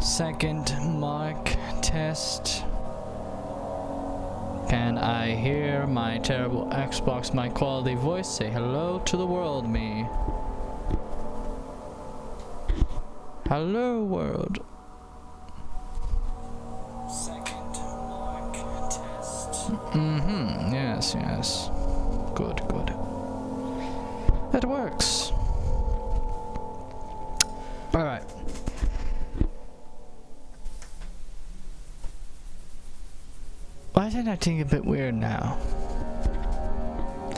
Second mic test. Can I hear my terrible Xbox mic quality voice say hello to the world, me? Hello, world. Second mic test. Yes, yes. Good, good. It works. Alright. Why is it acting a bit weird now? I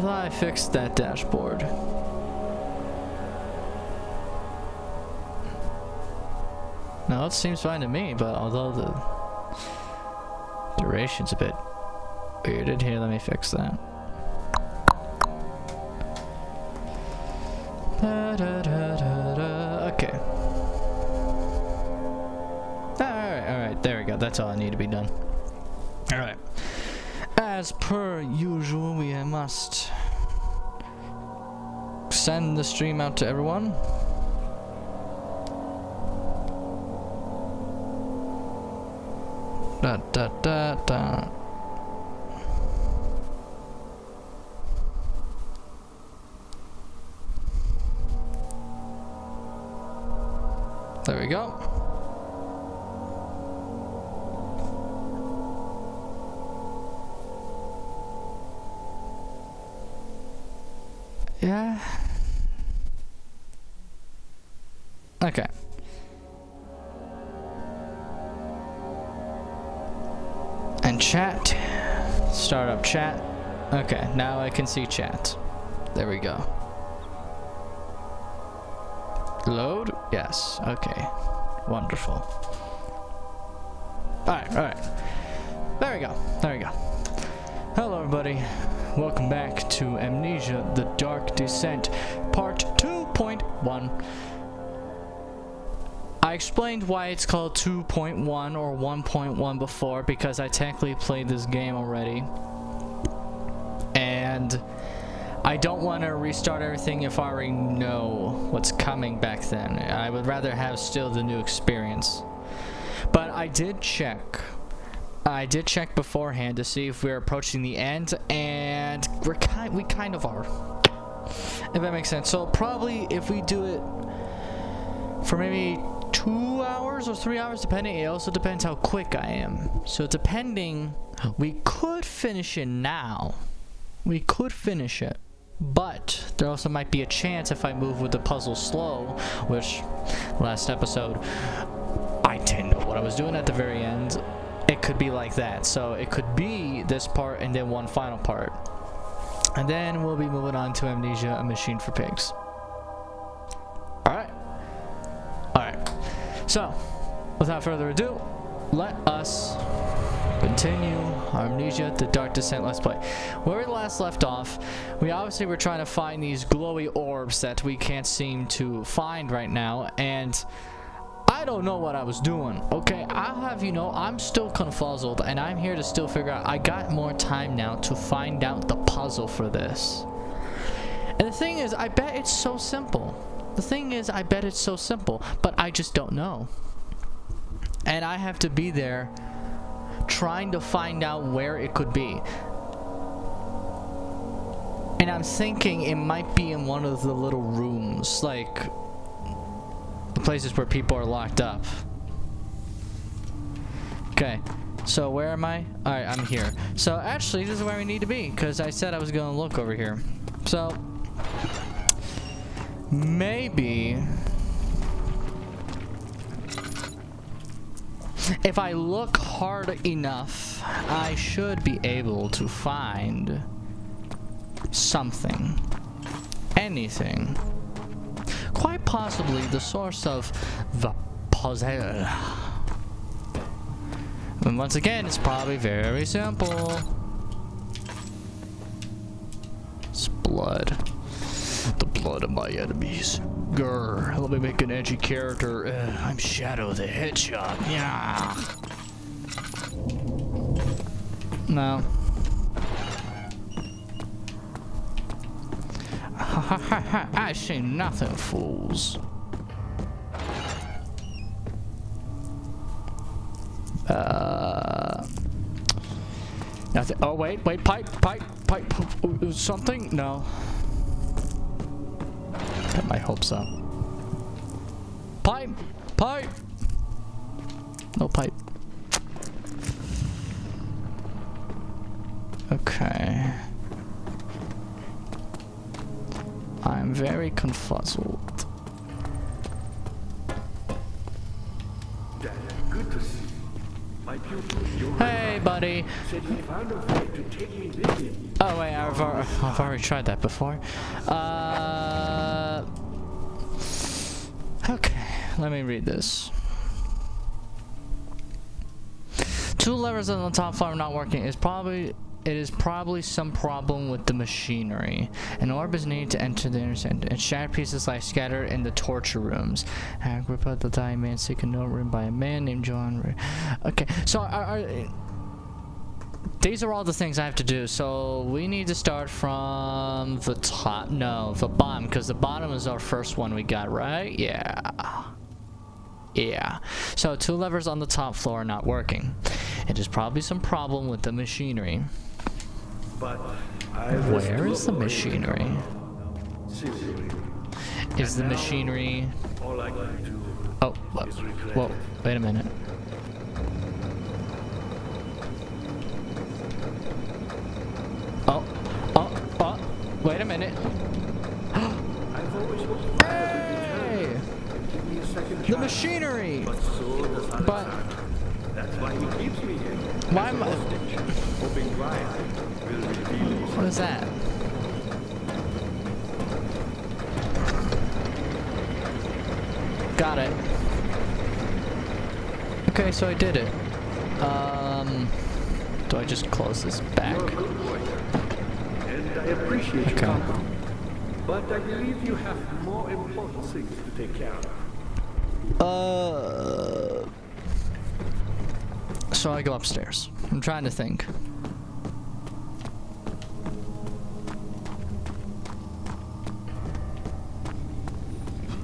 thought I fixed that dashboard. No, it seems fine to me, but although the duration's a bit weirded, here, let me fix that. Okay. Alright, there we go. That's all I need to be done. Alright. As per usual, we must send the stream out to everyone. There we go. Yeah. Okay. And chat. Start up chat. Okay, now I can see chat. There we go. Load? Yes. Okay. Wonderful. Alright, alright. There we go. There we go. Hello, everybody. Welcome back to Amnesia, The Dark Descent, Part 2.1. I explained why it's called 2.1 or 1.1 before, because I technically played this game already. And I don't want to restart everything if I already know what's coming back then. I would rather have still the new experience. But I did check. I did check beforehand to see if we're approaching the end, and we kind of are. If that makes sense. So probably if we do it for maybe 2 hours or 3 hours, depending. It also depends how quick I am. So depending, we could finish it now. We could finish it. But there also might be a chance if I move with the puzzle slow, which last episode I didn't know what I was doing at the very end. It could be like that. So it could be this part and then one final part. And then we'll be moving on to Amnesia, A Machine for Pigs. Alright. Alright. So, without further ado, let us continue our Amnesia, The Dark Descent Let's Play. Where we last left off, we obviously were trying to find these glowy orbs that we can't seem to find right now, and I don't know what I was doing, okay? I'll have you know, I'm still confuzzled, and I'm here to still figure out. I got more time now to find out the puzzle for this. And the thing is, I bet it's so simple. The thing is, I bet it's so simple, but I just don't know. And I have to be there trying to find out where it could be. And I'm thinking it might be in one of the little rooms, like the places where people are locked up. Okay, so where am I? Alright, I'm here. So actually, this is where we need to be, because I said I was going to look over here. So maybe if I look hard enough, I should be able to find something. Anything. Quite possibly the source of the puzzle. And once again, it's probably very simple. It's blood. The blood of my enemies. Grr. Let me make an edgy character. I'm Shadow the Hedgehog. Yeah. No. Ha ha ha ha. I see nothing, fools. Nothing. Oh, wait, pipe. Something? No. Got my hopes up. Pipe. No pipe. Okay. I'm very confuzzled. Good to see you. My pupil, Hey, buddy. said he found a way to take me with him. Oh wait, I've already tried that before. Okay, let me read this. 2 levers on the top floor are not working. It is probably some problem with the machinery. An orb is needed to enter the intersection, and shattered pieces lie scattered in the torture rooms. A group of the dying man seek a note written by a man named John. Okay, so these are all the things I have to do. So we need to start from the top. No, the bottom, because the bottom is our first one we got, right? Yeah. So 2 levers on the top floor are not working. It is probably some problem with the machinery. But Where is the machinery? Seriously, Is the machinery... all I can do Oh, is regret. whoa, wait a minute. Oh, wait a minute. I've always wanted Hey! to give me a second The chance. machinery! But so does But Alexander. That's why he keeps me here. why as a am I... hostage, hoping Brian will reveal his What is that? Got it. Okay, so I did it. Do I just close this back? You're a good boy, and I appreciate your Okay. compliment. But I believe you have more important things to take care of. So I go upstairs. I'm trying to think.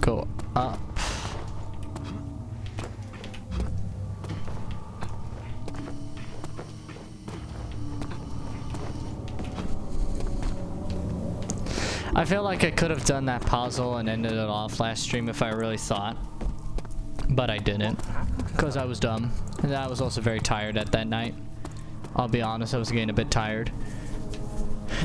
Go up. I feel like I could have done that puzzle and ended it off last stream if I really thought. But I didn't. Because I was dumb. And I was also very tired at that night. I'll be honest, I was getting a bit tired.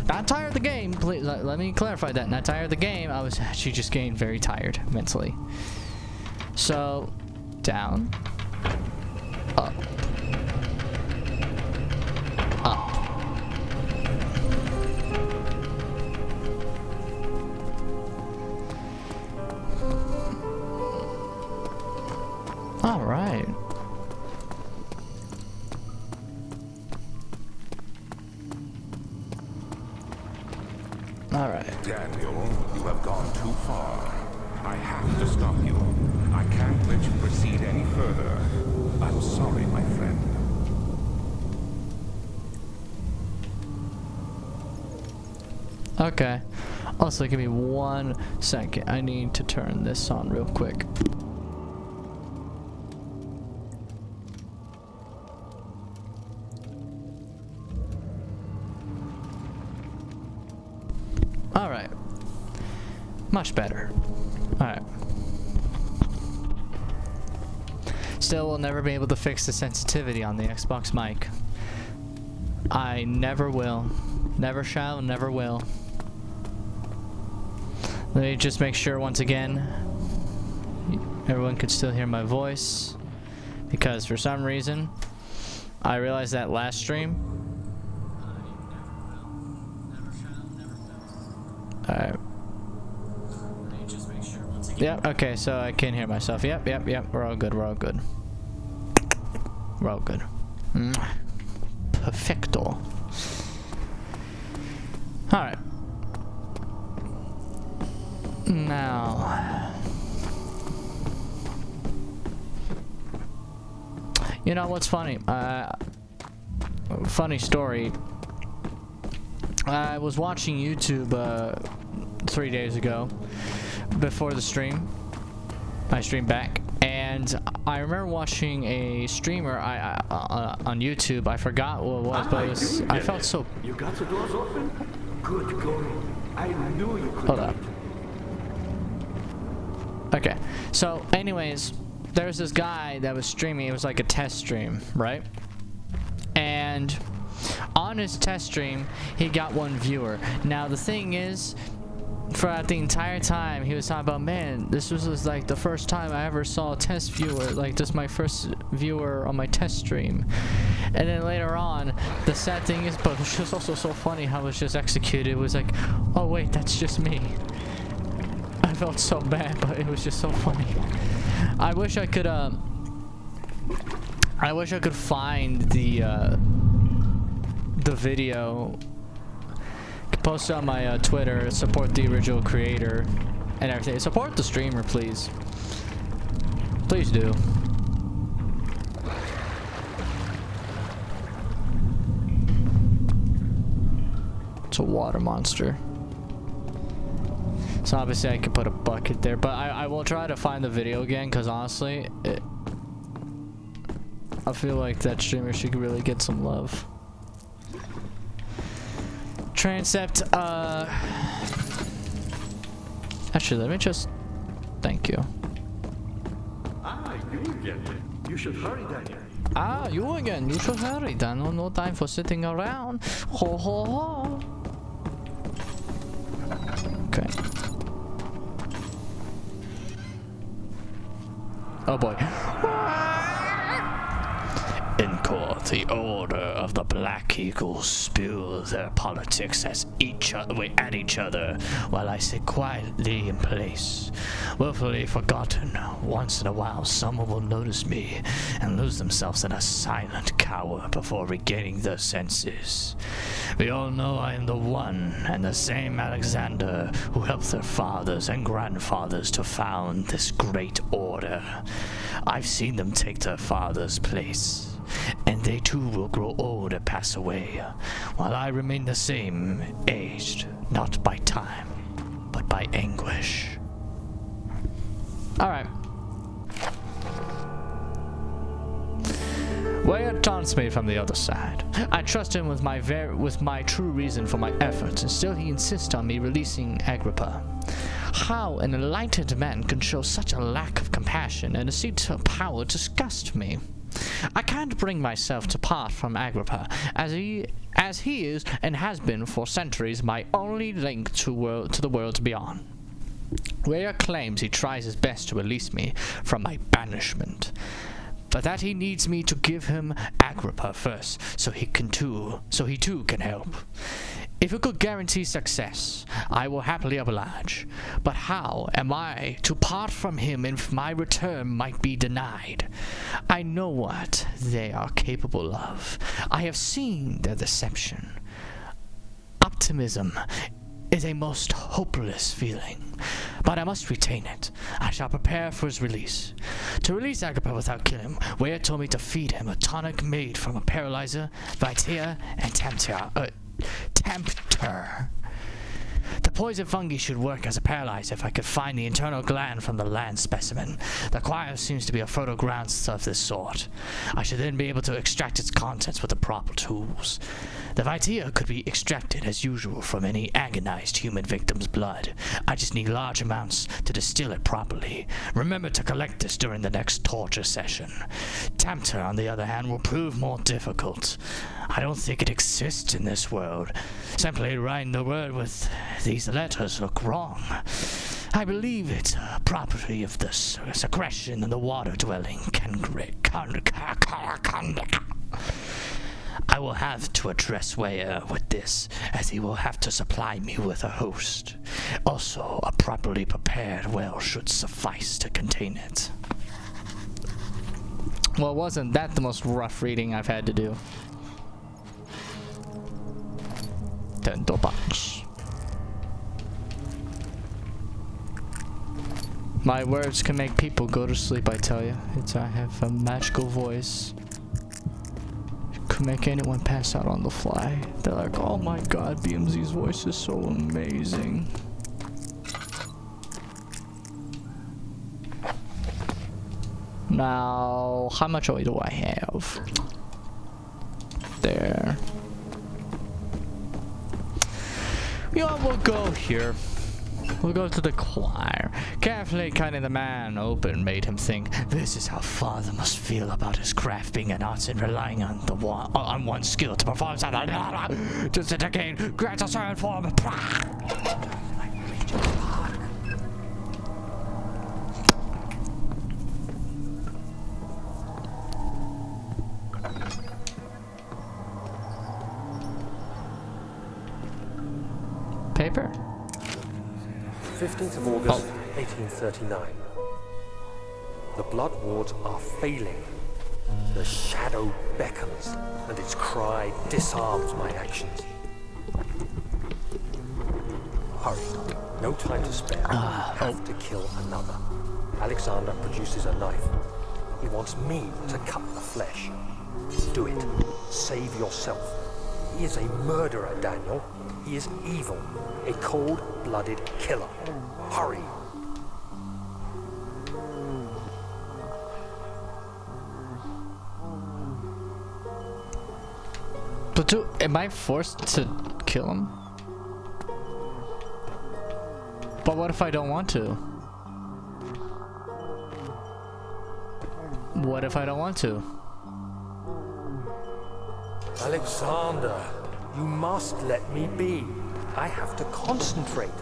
Not tired of the game, please, let me clarify that. Not tired of the game, I was actually just getting very tired mentally. So, down. Up. Up. All right. All right. Daniel, you have gone too far. I have to stop you. I can't let you proceed any further. I'm sorry, my friend. Okay. Also, give me 1 second. I need to turn this on real quick. Alright. Much better. Alright. Still, we'll never be able to fix the sensitivity on the Xbox mic. I never will. Never shall, never will. Let me just make sure once again everyone could still hear my voice, because for some reason I realized that last stream. Alright. Yep, okay, so I can hear myself. Yep, we're all good, we're all good. We're all good. Perfecto. Alright. Now, you know what's funny? Funny story. I was watching YouTube 3 days ago before the stream. I streamed back, and And I remember watching a streamer on YouTube. I forgot what it was, but it was, I felt so. You got the doors open? Good going. I knew you could. Hold up. Okay, so anyways, there was this guy that was streaming. It was like a test stream, right? And on his test stream, he got 1 viewer. Now the thing is, throughout the entire time, he was talking about, man, this was like the first time I ever saw a test viewer. Like, this is my first viewer on my test stream. And then later on, the sad thing is, but it was just also so funny how it was just executed. It was like, oh wait, that's just me. I felt so bad, but it was just so funny. I wish I could find the video, post it on my Twitter, support the original creator and everything. Support the streamer, please. Please do. It's a water monster. So obviously I could put a bucket there, but I will try to find the video again, because honestly, I feel like that streamer should really get some love. Transept, actually, let me just, thank you. Ah, you again. You should hurry, Daniel. Ah, you again. You should hurry, Daniel. No time for sitting around. Ho ho ho. Okay. Oh boy. In court, the Order of the Black Eagles spew their politics at each other while I sit quietly in place. Willfully forgotten, once in a while someone will notice me and lose themselves in a silent cower before regaining their senses. We all know I am the one and the same Alexander who helped their fathers and grandfathers to found this great order. I've seen them take their father's place. And they too will grow old and pass away, while I remain the same, aged, not by time, but by anguish. Alright. Wyatt taunts me from the other side. I trust him with my true reason for my efforts, and still he insists on me releasing Agrippa. How an enlightened man can show such a lack of compassion and a seat of power disgusts me. I can't bring myself to part from Agrippa, as he is and has been for centuries my only link to the world beyond. Weir claims he tries his best to release me from my banishment, but that he needs me to give him Agrippa first, so he too can help. If it could guarantee success, I will happily oblige. But how am I to part from him if my return might be denied? I know what they are capable of. I have seen their deception. Optimism is a most hopeless feeling, but I must retain it. I shall prepare for his release. To release Agrippa without killing him, Weir told me to feed him a tonic made from a paralyzer, Vitea, and Tempter. The poison fungi should work as a paralyzer if I could find the internal gland from the land specimen. The choir seems to be a fertile ground of this sort. I should then be able to extract its contents with the proper tools. The Vitea could be extracted as usual from any agonized human victim's blood. I just need large amounts to distill it properly. Remember to collect this during the next torture session. Tempter, on the other hand, will prove more difficult. I don't think it exists in this world. Simply writing the word with these letters look wrong. I believe it's a property of the secretion in the water-dwelling I will have to address Weir with this, as he will have to supply me with a host. Also, a properly prepared well should suffice to contain it. Well, wasn't that the most rough reading I've had to do? $10. My words can make people go to sleep, I tell you. I have a magical voice. Could make anyone pass out on the fly. They're like, oh my god, BMZ's voice is so amazing. Now, how much oil do I have? There. You know, we'll go here. We'll go to the choir. Carefully cutting the man open made him think, this is how father must feel about his craft being an arts and relying on one's skill to perform something. Just a decade grants a certain form. Paper? 15th of August, 1839. The blood wards are failing. The shadow beckons, and its cry disarms my actions. Hurry. No time to spare. I have to kill another. Alexander produces a knife. He wants me to cut the flesh. Do it. Save yourself. He is a murderer, Daniel. He is evil. A cold-blooded killer. Hurry. But am I forced to kill him? But what if I don't want to? What if I don't want to? Alexander, you must let me be. I have to concentrate.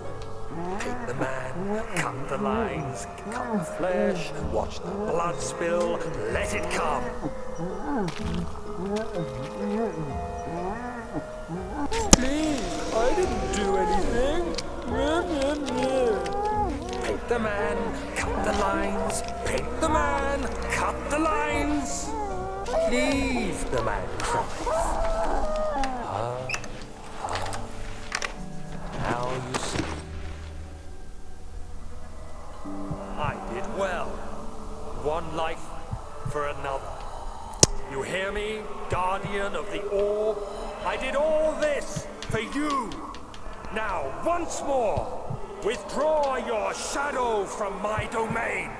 Take the man, cut the lines, cut the flesh, watch the blood spill, let it come. Please, I didn't do anything. Paint the man, cut the lines, paint the man, cut the lines. Please, the man cries. Now you see. I did well. One life for another. You hear me, guardian of the orb? I did all this for you. Now, once more, withdraw your shadow from my domain.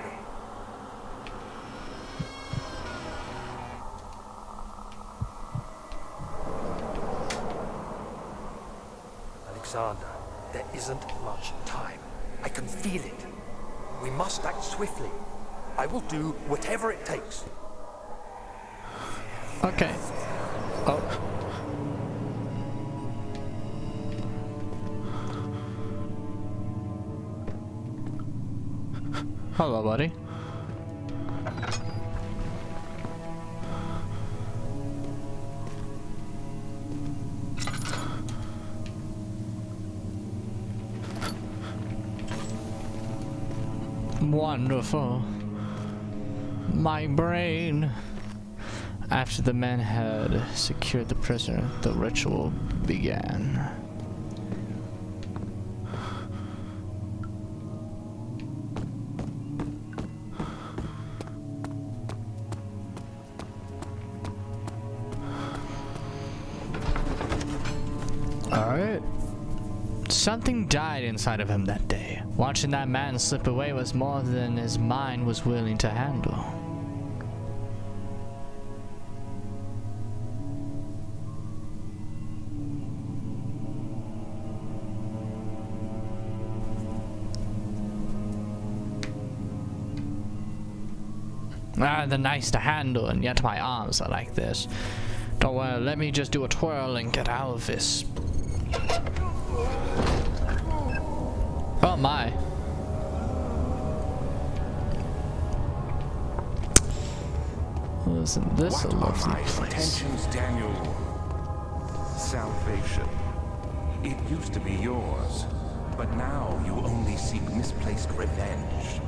Alexander, there isn't much time. I can feel it. We must act swiftly. I will do whatever it takes. Okay. Oh. Hello, buddy. Wonderful. My brain. After the men had secured the prisoner, the ritual began. Alright. Something died inside of him that day. Watching that man slip away was more than his mind was willing to handle. They're nice to handle, and yet my arms are like this. Don't worry, let me just do a twirl and get out of this. Oh my. Isn't this a lovely place? Intentions, Daniel? Salvation. It used to be yours, but now you only seek misplaced revenge.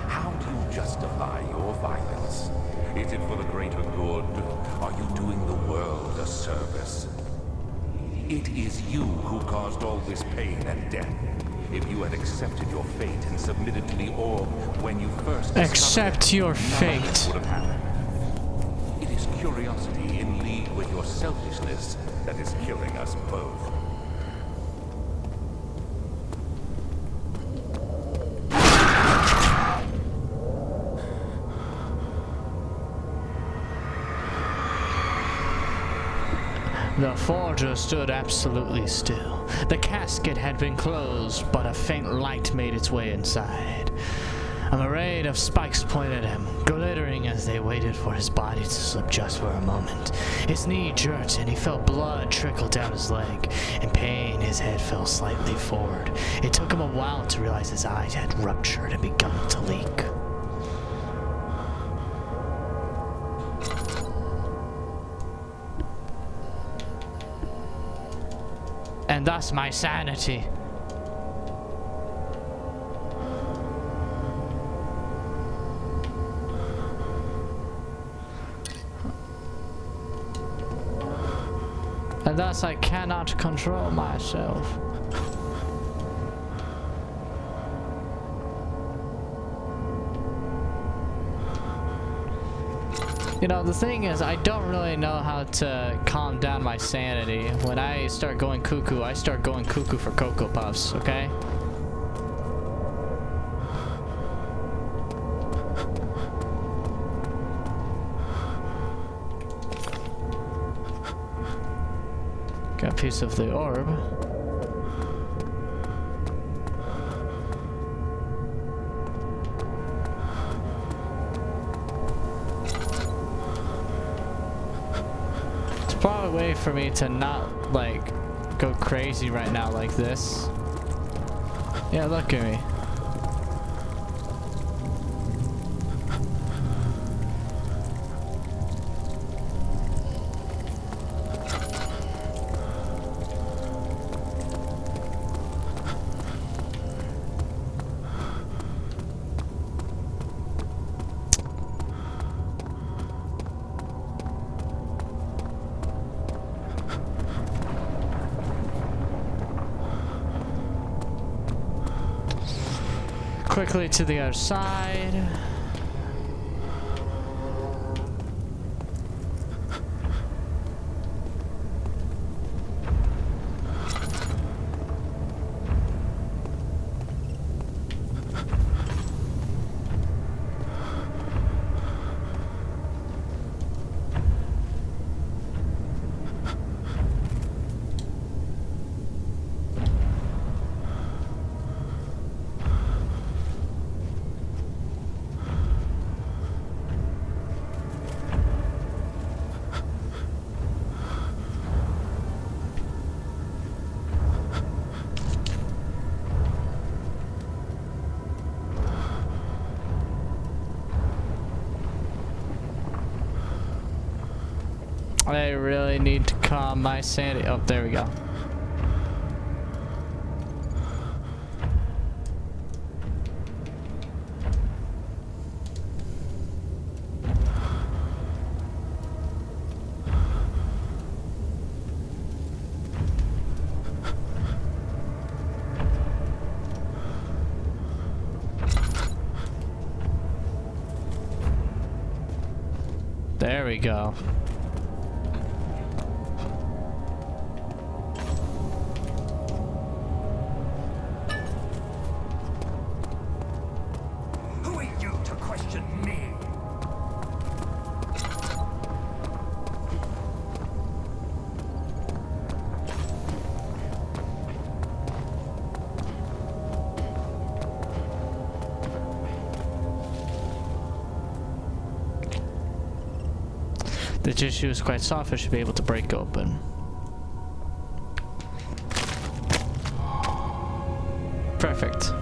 How do you justify your violence? Is it for the greater good? Are you doing the world a service? It is you who caused all this pain and death. If you had accepted your fate and submitted to the orb when you first accept your fate. Would have happened. It is curiosity in league with your selfishness that is killing us both. The forger stood absolutely still. The casket had been closed, but a faint light made its way inside. A parade of spikes pointed at him, glittering as they waited for his body to slip just for a moment. His knee jerked and he felt blood trickle down his leg. In pain, his head fell slightly forward. It took him a while to realize his eyes had ruptured and begun to leak. And thus my sanity. And thus I cannot control myself. You know, the thing is, I don't really know how to calm down my sanity. When I start going cuckoo, I start going cuckoo for Cocoa Puffs, okay? Got a piece of the orb. Probably a way for me to not like go crazy right now like this. Yeah, look at me. Quickly to the other side. I really need to calm my sanity. Oh, there we go. There we go. The tissue is quite soft, it should be able to break open. Perfect.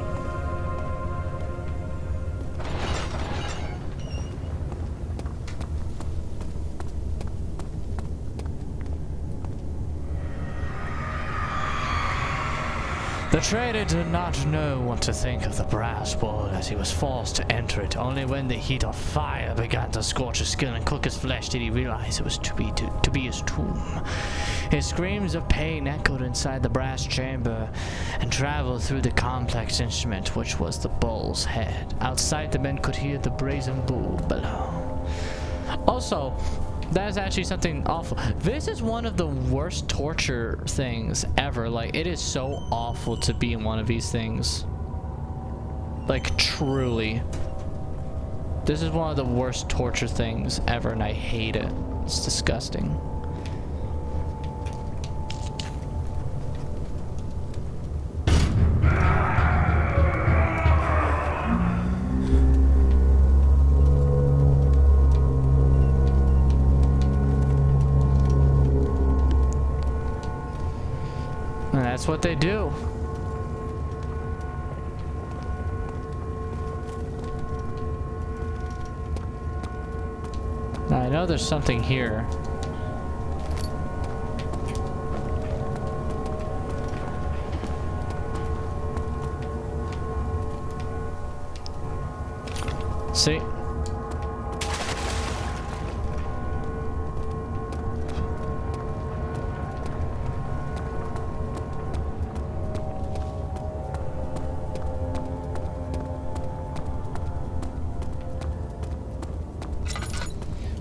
The trader did not know what to think of the brass bowl as he was forced to enter it. Only when the heat of fire began to scorch his skin and cook his flesh did he realize it was to be his tomb. His screams of pain echoed inside the brass chamber and traveled through the complex instrument, which was the bull's head. Outside, the men could hear the brazen bull below. Also, that is actually something awful. This is one of the worst torture things ever. Like, it is so awful to be in one of these things. Like, truly. This is one of the worst torture things ever, and I hate it. It's disgusting. That's what they do. Now I know there's something here. See?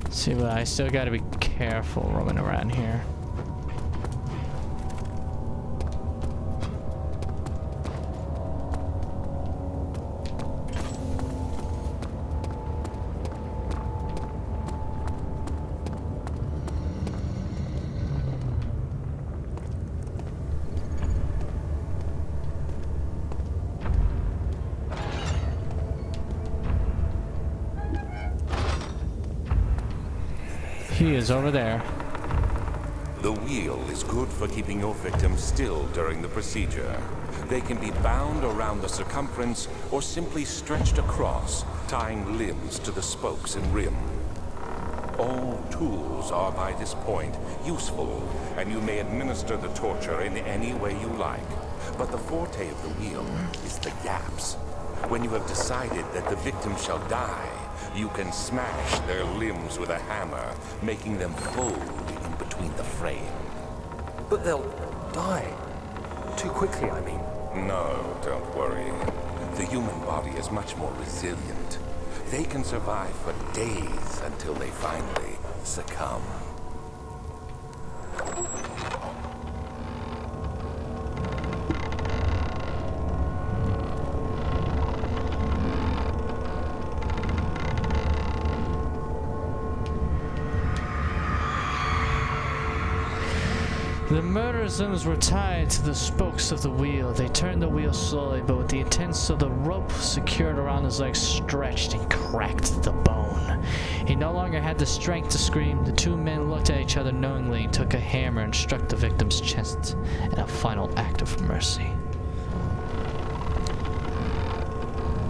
See, but I still gotta be careful roaming around here. He is over there. The wheel is good for keeping your victims still during the procedure. They can be bound around the circumference or simply stretched across, tying limbs to the spokes and rim. All tools are by this point useful, and you may administer the torture in any way you like. But the forte of the wheel is the gaps. When you have decided that the victim shall die, you can smash their limbs with a hammer, making them fold in between the frame. But they'll die. Too quickly, I mean. No, don't worry. The human body is much more resilient. They can survive for days until they finally succumb. The murderers' limbs were tied to the spokes of the wheel. They turned the wheel slowly, but with the intent so the rope secured around his legs stretched and cracked the bone. He no longer had the strength to scream. The two men looked at each other knowingly and took a hammer and struck the victim's chest in a final act of mercy.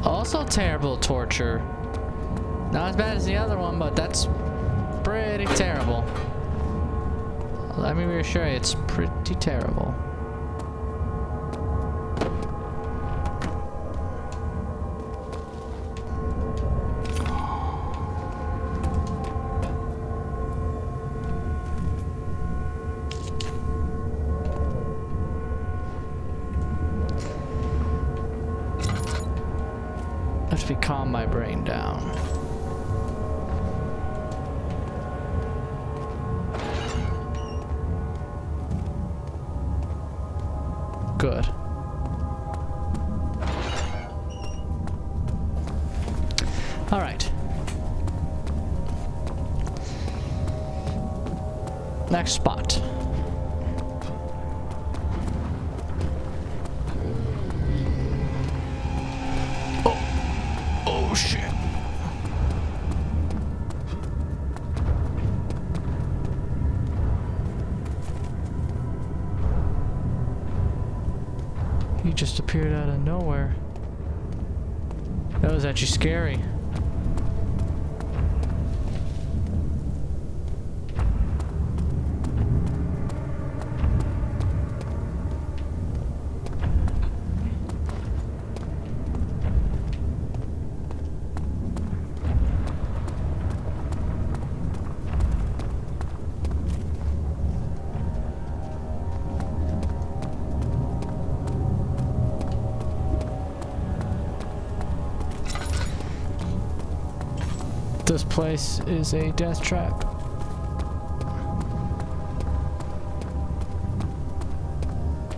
Also terrible torture. Not as bad as the other one, but that's pretty terrible. Let me reassure you, it's pretty terrible. I have to calm my brain down. Good. All right. Next spot. Oh shit. He just appeared out of nowhere. That was actually scary. This place is a death trap.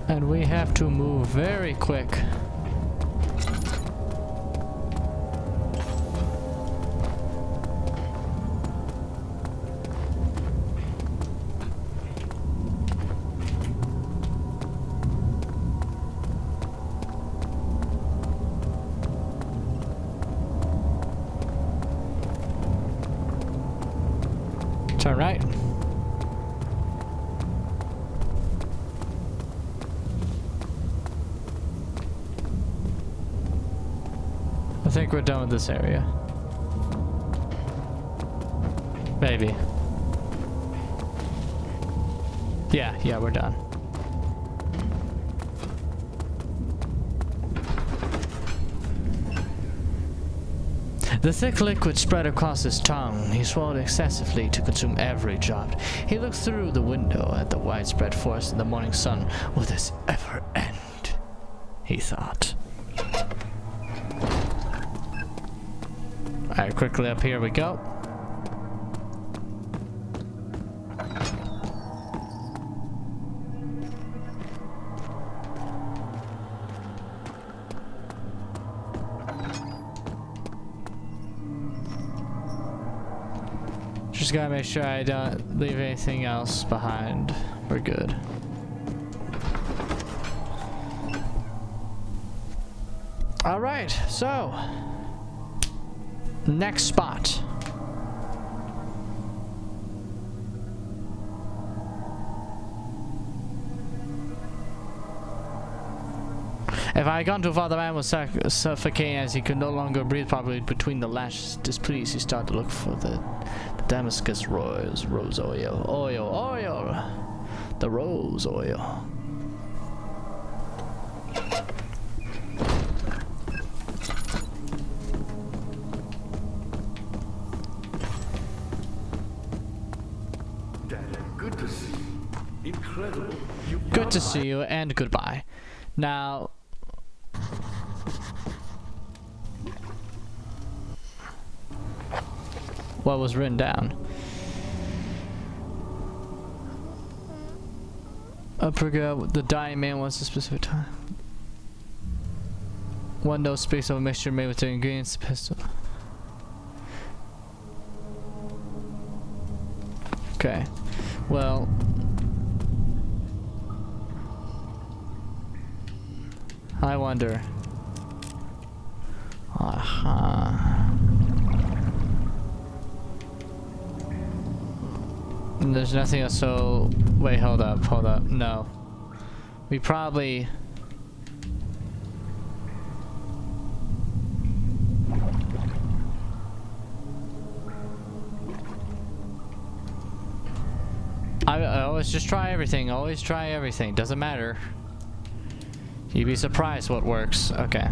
And we have to move very quick. Turn right. think we're done with this area. Maybe. Yeah, we're done. The thick liquid spread across his tongue. He swallowed excessively to consume every drop. He looked through the window at the widespread forest and the morning sun. Will this ever end? He thought. Alright, quickly up here we go. Just gotta make sure I don't leave anything else behind. We're good. Alright, so next spot. If I had gone too far, the man was suffocating as he could no longer breathe properly between the lashes. Displeased, he started to look for the Damascus rose oil. The rose oil. Dad, good to see you. Incredible. Good to see you, and goodbye. Now, what was written down? I forgot the dying man wants a specific time. One note speaks of a mixture made with the ingredients of the pistol. Okay, well, I wonder. And there's nothing else, so wait, hold up. No. We probably I always just try everything. Always try everything. Doesn't matter. You'd be surprised what works. Okay.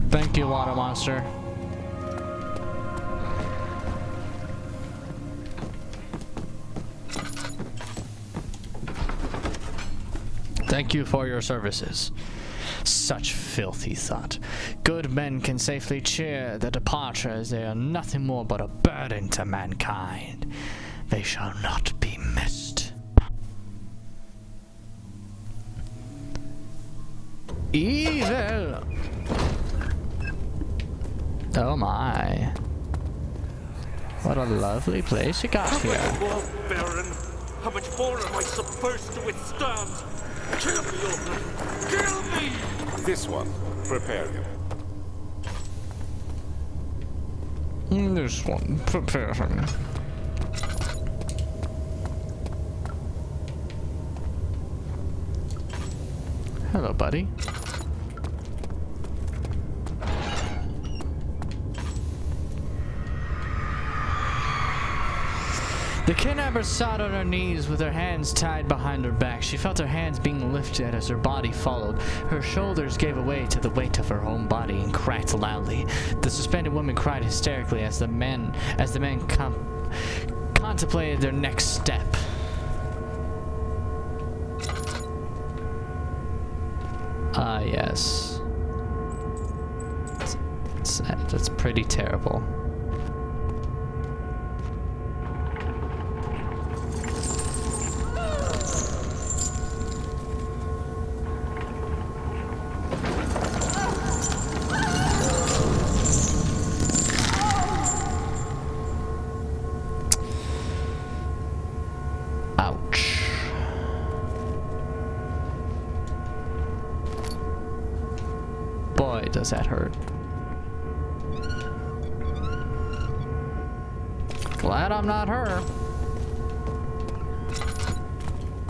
Thank you, water monster. Thank you for your services. Such filth, he thought. Good men can safely cheer their departure, as they are nothing more but a burden to mankind. They shall not be missed. Evil! Oh my. What a lovely place you got here. How much more, Baron? How much more am I supposed to withstand? Kill me, Open! Kill me! This one, prepare him. This one, prepare him. Hello, buddy. The kidnapper sat on her knees with her hands tied behind her back. She felt her hands being lifted as her body followed. Her shoulders gave way to the weight of her own body and cracked loudly. The suspended woman cried hysterically as the men contemplated their next step. Ah, yes. That's pretty terrible. boy, does that hurt. Glad I'm not her.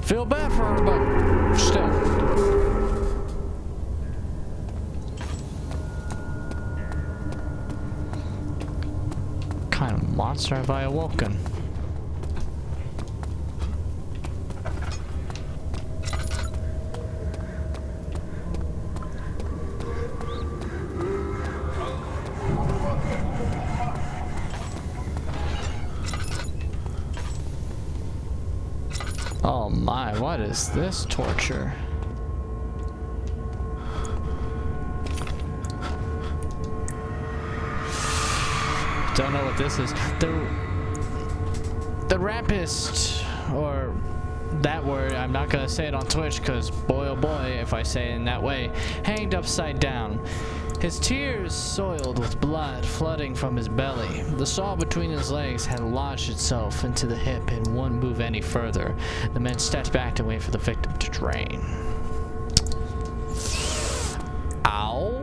Feel bad for her, but still. What kind of monster have I awoken? Oh my, what is this torture? Don't know what this is. The rapist, or that word, I'm not gonna say it on Twitch because boy oh boy if I say it in that way, hanged upside down. His tears soiled with blood flooding from his belly. The saw between his legs had lodged itself into the hip and wouldn't move any further. The men stepped back to wait for the victim to drain. Ow.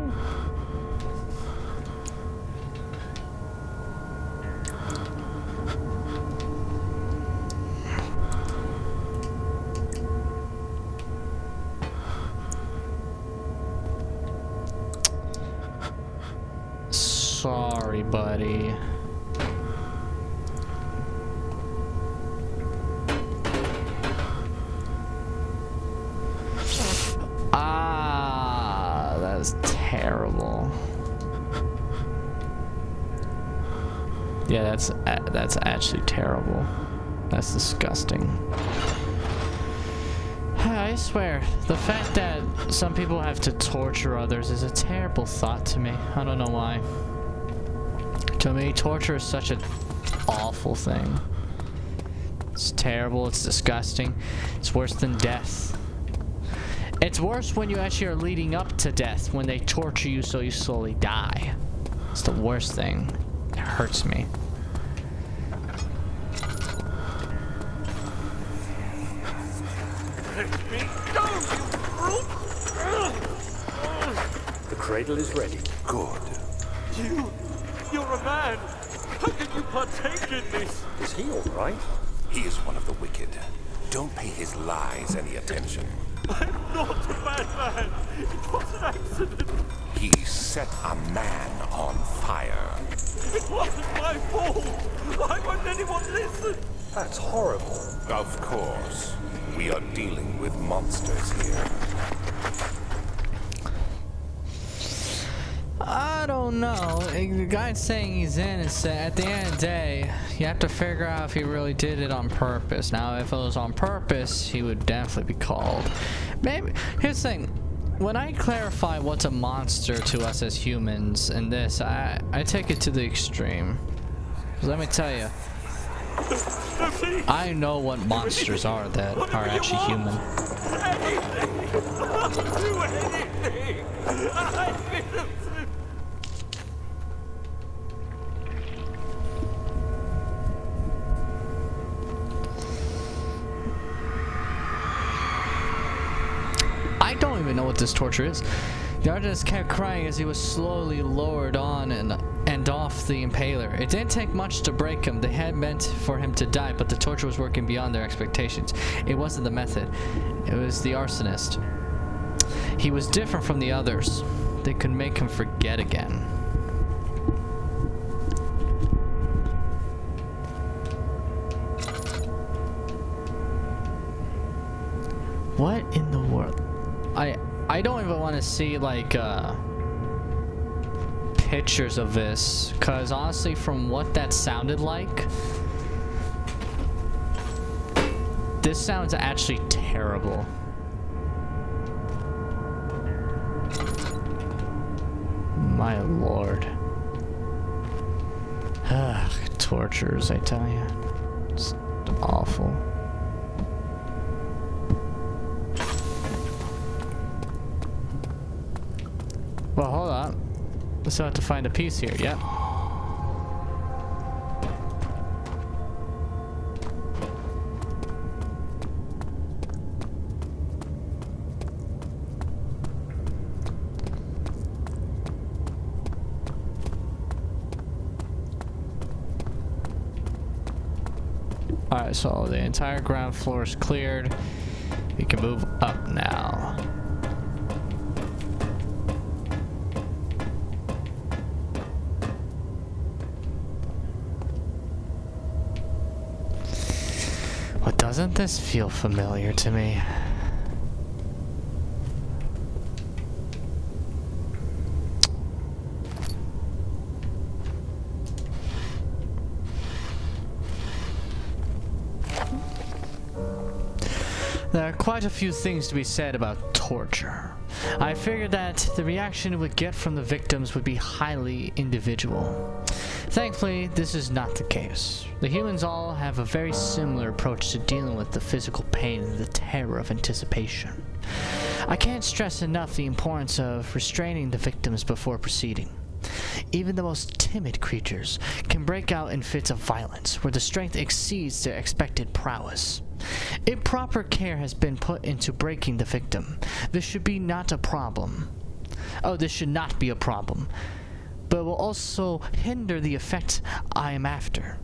Sorry, buddy. Ah, that's terrible. Yeah, that's actually terrible. That's disgusting. I swear, the fact that some people have to torture others is a terrible thought to me. I don't know why. To me, torture is such an awful thing. It's terrible, it's disgusting. It's worse than death. It's worse when you actually are leading up to death, when they torture you so you slowly die. It's the worst thing. It hurts me. Let me go, you brute! The cradle is ready. Good. You're a man! How can you partake in this? Is he all right? He is one of the wicked. Don't pay his lies any attention. I'm not a bad man! It was an accident! He set a man on fire. It wasn't my fault! Why won't anyone listen? That's horrible. Of course. We are dealing with monsters here. I don't know. The guy's saying he's innocent. At the end of the day, you have to figure out if he really did it on purpose. Now, if it was on purpose, he would definitely be called. Maybe. Here's the thing. When I clarify what's a monster to us as humans in this, I take it to the extreme. Let me tell you. I know what monsters are that are actually human. I'll do anything! I'm innocent! I don't even know what this torture is. The artist kept crying as he was slowly lowered on and off the impaler. It didn't take much to break him. They had meant for him to die, but the torture was working beyond their expectations. It wasn't the method. It was the arsonist. He was different from the others. They could make him forget again. What in the world? I don't even want to see like pictures of this, cause honestly from what that sounded like, this sounds actually terrible. My lord. Tortures, I tell you. It's awful. Well, hold on. We still have to find a piece here, yeah. Alright, so the entire ground floor is cleared. We can move up now. Well, doesn't this feel familiar to me? There are quite a few things to be said about torture. I figured that the reaction it would get from the victims would be highly individual. Thankfully, this is not the case. The humans all have a very similar approach to dealing with the physical pain and the terror of anticipation. I can't stress enough the importance of restraining the victims before proceeding. Even the most timid creatures can break out in fits of violence where the strength exceeds their expected prowess. If proper care has been put into breaking the victim, this should not be a problem, but will also hinder the effect I am after.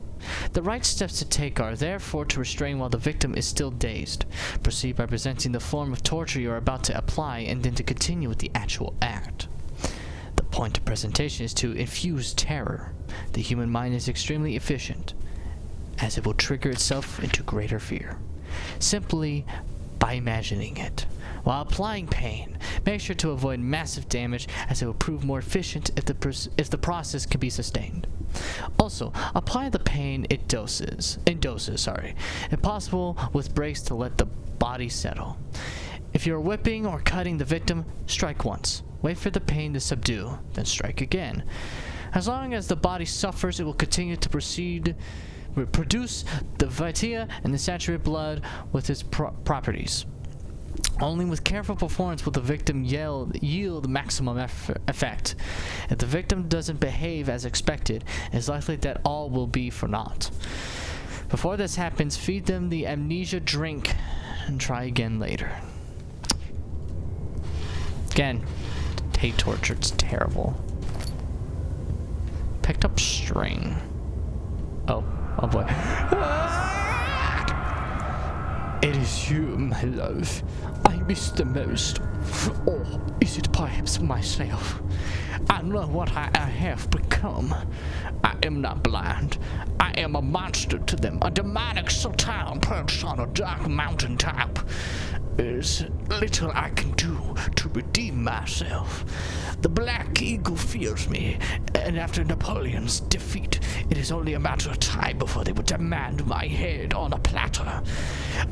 The right steps to take are therefore to restrain while the victim is still dazed. Proceed by presenting the form of torture you are about to apply, and then to continue with the actual act. The point of presentation is to infuse terror. The human mind is extremely efficient, as it will trigger itself into greater fear, simply by imagining it. While applying pain, make sure to avoid massive damage, as it will prove more efficient if the process can be sustained. Also, apply the pain in doses, if possible with breaks to let the body settle. If you're whipping or cutting the victim, strike once. Wait for the pain to subdue, then strike again. As long as the body suffers, it will continue to produce the vita and the saturated blood with its properties. Only with careful performance will the victim yield maximum effect. If the victim doesn't behave as expected, it is likely that all will be for naught. Before this happens, feed them the amnesia drink and try again later. Again, hate torture, it's terrible. Picked up string. Oh boy. It is you, my love, I miss the most. Or is it perhaps myself? I know what I have become. I am not blind. I am a monster to them, a demonic sultan perched on a dark mountain top. There's little I can do to redeem myself. The Black Eagle fears me, and after Napoleon's defeat, it is only a matter of time before they would demand my head on a platter.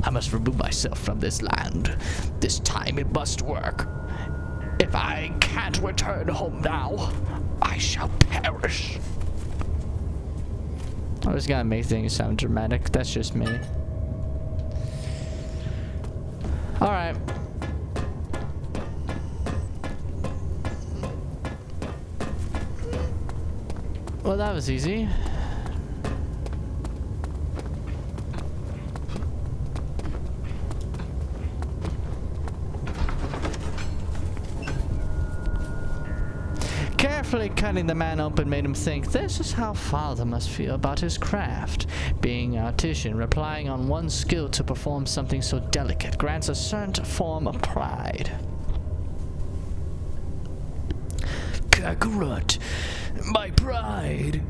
I must remove myself from this land. This time it must work. If I can't return home now, I shall perish. I was gonna make things sound dramatic. That's just me. Alright. Well, that was easy. Carefully cutting the man open made him think, this is how father must feel about his craft. Being an artisan, relying on one's skill to perform something so delicate grants a certain form of pride. Kakarot, my pride.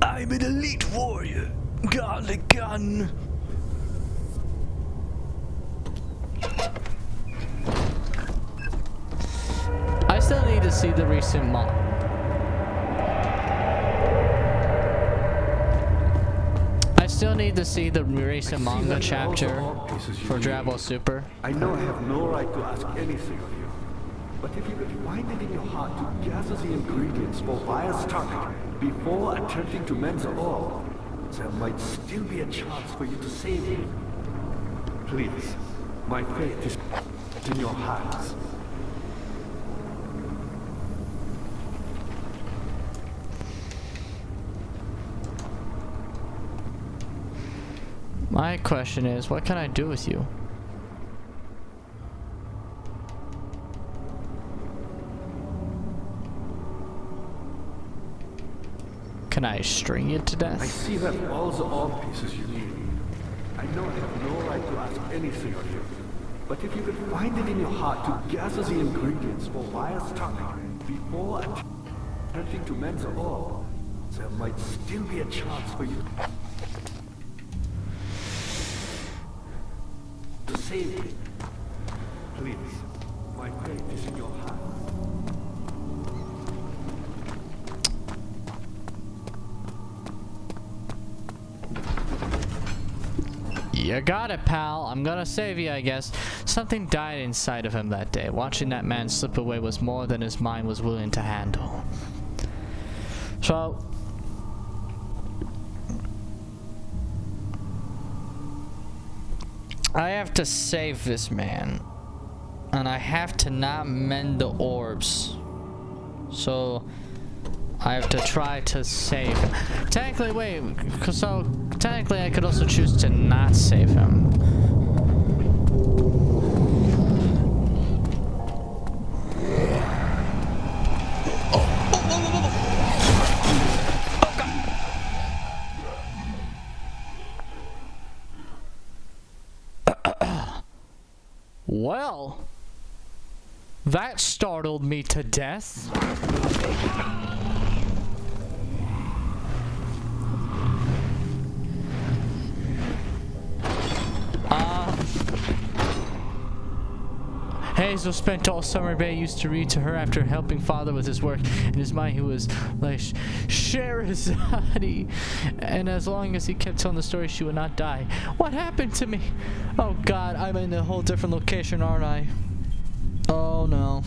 I'm an elite warrior. Garlic gun. I still need to see the recent manga chapter for Dragon Ball Super. I know I have no right to ask anything of you, but if you could find it in your heart to gather the ingredients for Vire's tonic before attempting to mend the orb, there might still be a chance for you to save him. Please, my fate is in your hands. My question is, what can I do with you? Can I string it to I death? see you have all the orb pieces you need. I know I have no right to ask anything of you, but if you could find it in your heart to gather the ingredients for Vaya's tongue before attempting to mend the orb, there might still be a chance for you to save me. Please, my faith is in your heart. You got it, pal. I'm gonna save you, I guess. Something died inside of him that day. Watching that man slip away was more than his mind was willing to handle. So, I have to save this man. And I have to not mend the orbs. So, I have to try to save him. Technically, wait, so technically I could also choose to not save him. Well, that startled me to death. Hazel spent all summer. Bay used to read to her after helping father with his work. In his mind, he was like Sherazade, and as long as he kept telling the story, she would not die. What happened to me? Oh God, I'm in a whole different location, aren't I? Oh no.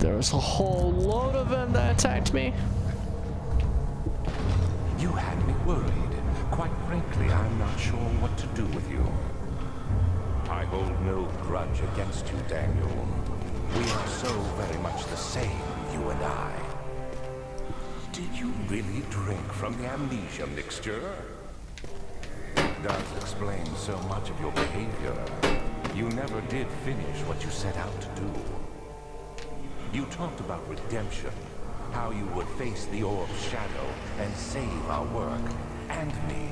There was a whole load of them that attacked me. You had me worried. Quite frankly, I'm not sure what to do with you. I hold no grudge against you, Daniel. We are so very much the same, you and I. Did you really drink from the amnesia mixture? It does explain so much of your behavior. You never did finish what you set out to do. You talked about redemption, how you would face the orb's shadow and save our work, and me.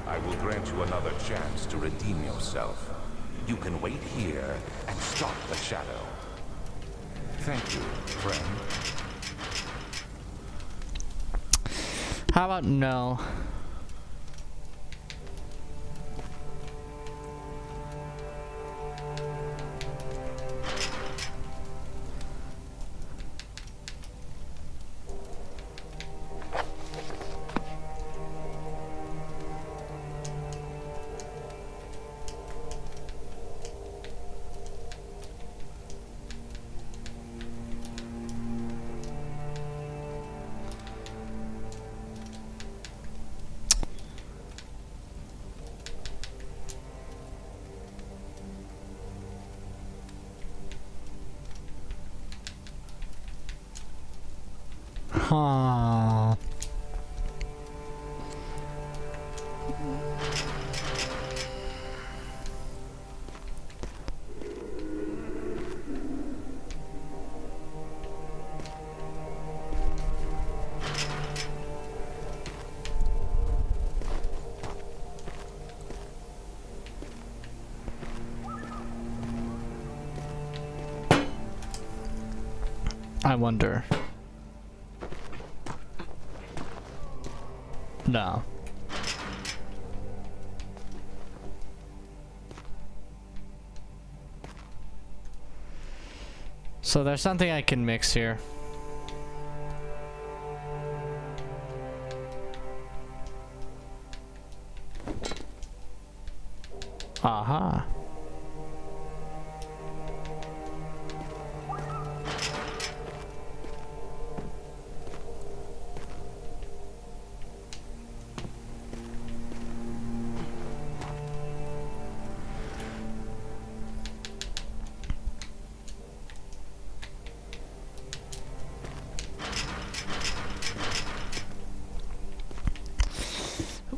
I will grant you another chance to redeem yourself. You can wait here and stop the shadow. Thank you, friend. How about no? Huh. I wonder. No. So there's something I can mix here. Aha.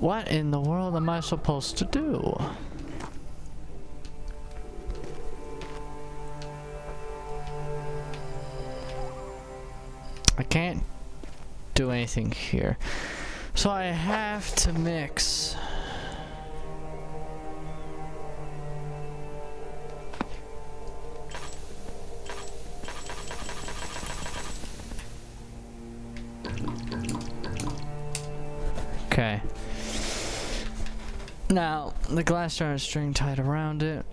What in the world am I supposed to do? I can't do anything here. So I have to mix. Okay. Now, the glass jar has string tied around it.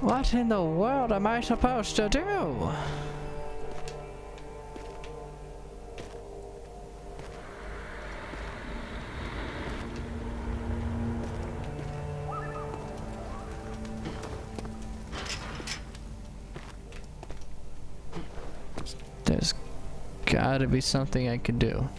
What in the world am I supposed to do? There's gotta be something I can do.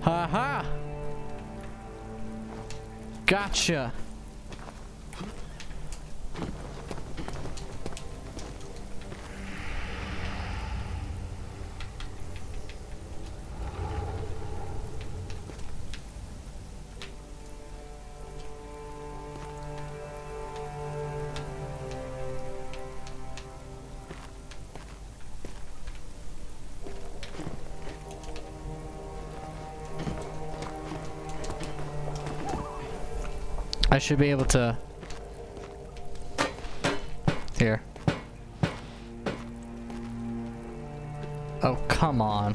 Haha! Gotcha! I should be able to... Here. Oh, come on.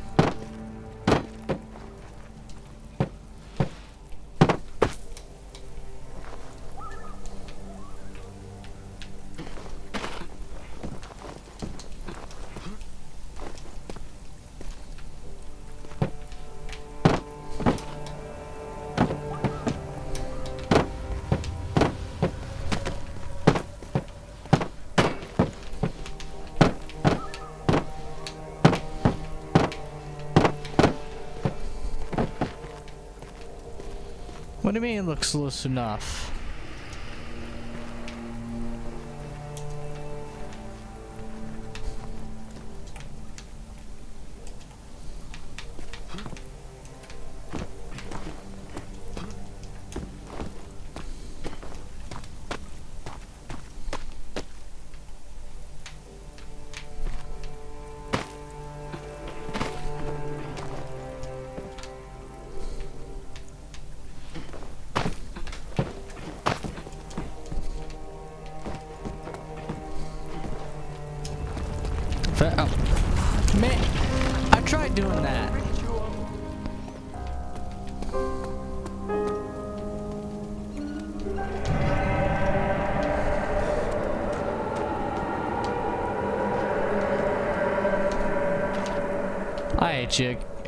What do you mean it looks loose enough? Oh. Man, I tried doing that.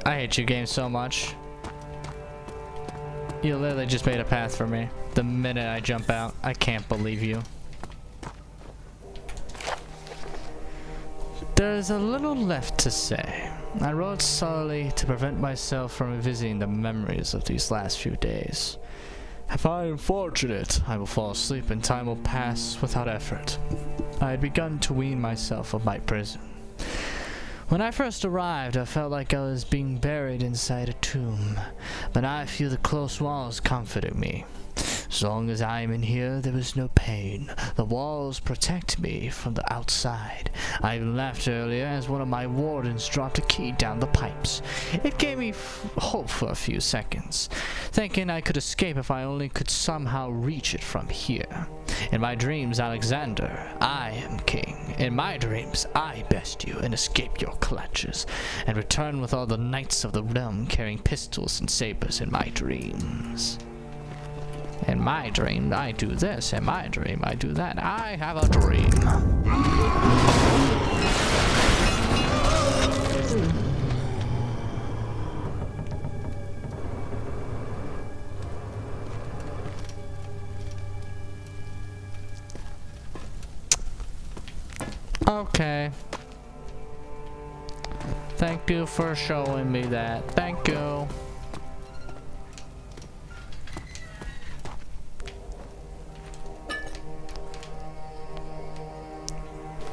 I hate you game so much. You literally just made a path for me. The minute I jump out, I can't believe you. There's a little left to say. I wrote solely to prevent myself from revisiting the memories of these last few days. If I am fortunate, I will fall asleep and time will pass without effort. I had begun to wean myself of my prison. When I first arrived, I felt like I was being buried inside a tomb, but now I feel the close walls comforting me. As long as I am in here, there is no pain. The walls protect me from the outside. I even laughed earlier as one of my wardens dropped a key down the pipes. It gave me hope for a few seconds, thinking I could escape if I only could somehow reach it from here. In my dreams, Alexander, I am king. In my dreams, I best you and escape your clutches, and return with all the knights of the realm carrying pistols and sabers in my dreams. In my dream, I do this. In my dream, I do that. I have a dream. Okay. Thank you for showing me that. Thank you.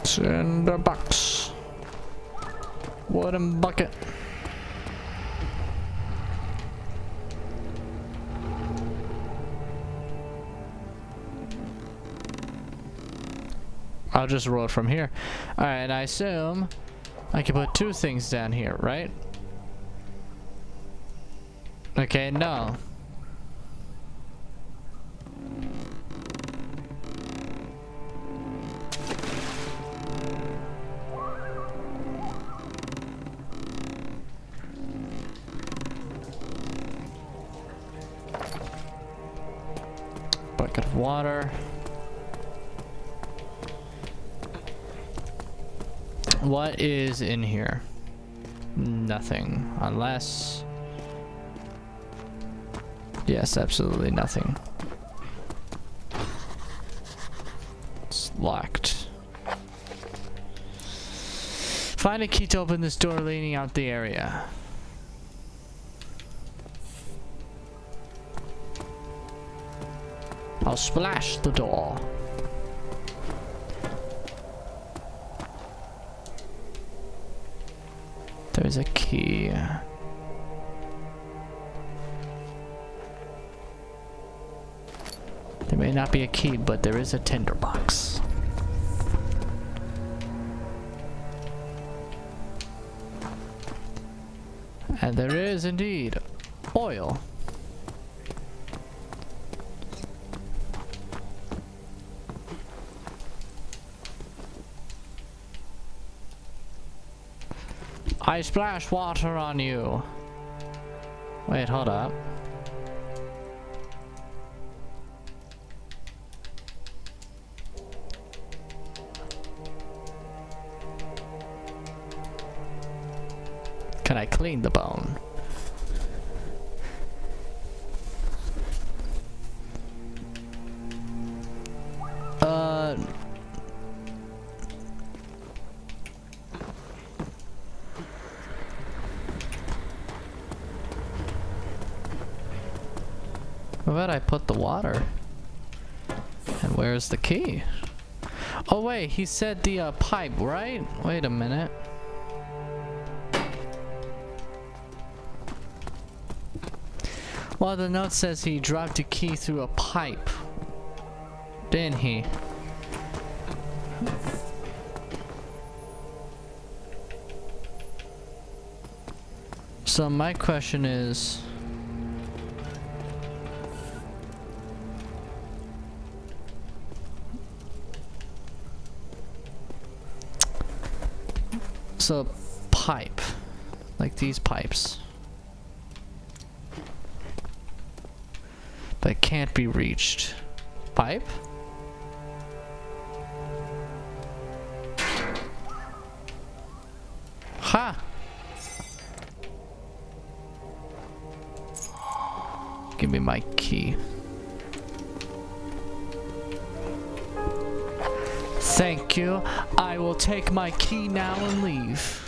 It's in the box. Wooden bucket. I'll just roll it from here. Alright, and I assume I can put two things down here, right? Okay, no. Bucket of water. What is in here? Nothing. Unless... Yes, absolutely nothing. It's locked. Find a key to open this door leading out the area. I'll splash the door. There's a key. There may not be a key, but there is a tinderbox. And there is indeed oil. I splash water on you. Wait, hold up. Can I clean the bone? Where did I put the water? And where's the key? Oh wait, he said the pipe, right? Wait a minute. Well, the note says he dropped a key through a pipe. Didn't he? So my question is... So, pipe. Like these pipes. But it can't be reached. Pipe? Ha! Give me my key. Thank you. I will take my key now and leave.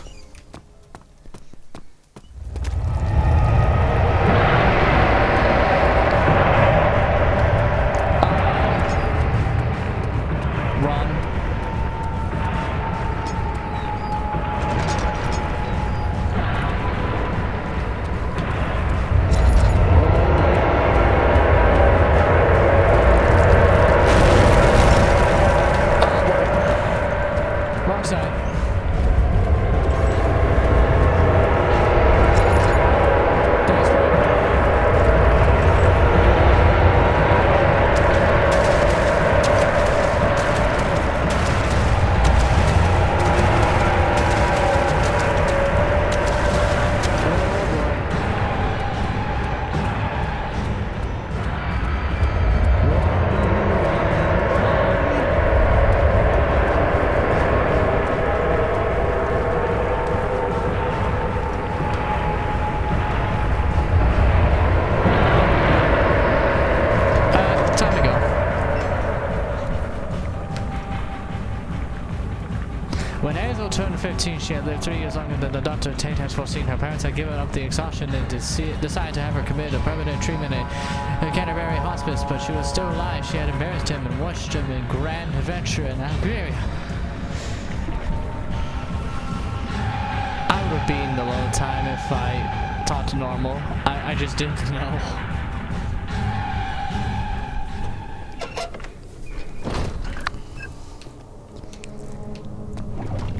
Run. Wrong side. 13, she had lived 3 years longer than the Dr. Tate had foreseen. Her parents had given up the exhaustion and decided to have her committed to permanent treatment in Canterbury Hospice, but she was still alive. She had embarrassed him and watched him in grand adventure in Algeria. I would have beaten the load time if I talked normal. I just didn't know.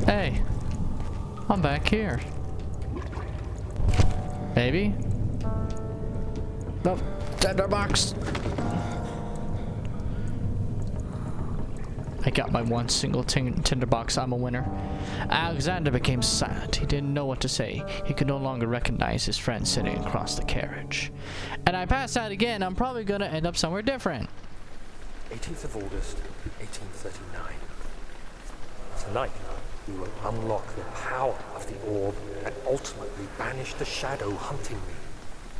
Hey, I'm back here. Maybe? Nope, tinderbox. I got my one single tinderbox. I'm a winner. Alexander became silent. He didn't know what to say. He could no longer recognize his friend sitting across the carriage. And I passed out again. I'm probably gonna end up somewhere different. 18th of August, 1839. Tonight, we will unlock the power of the orb and ultimately banish the shadow hunting me.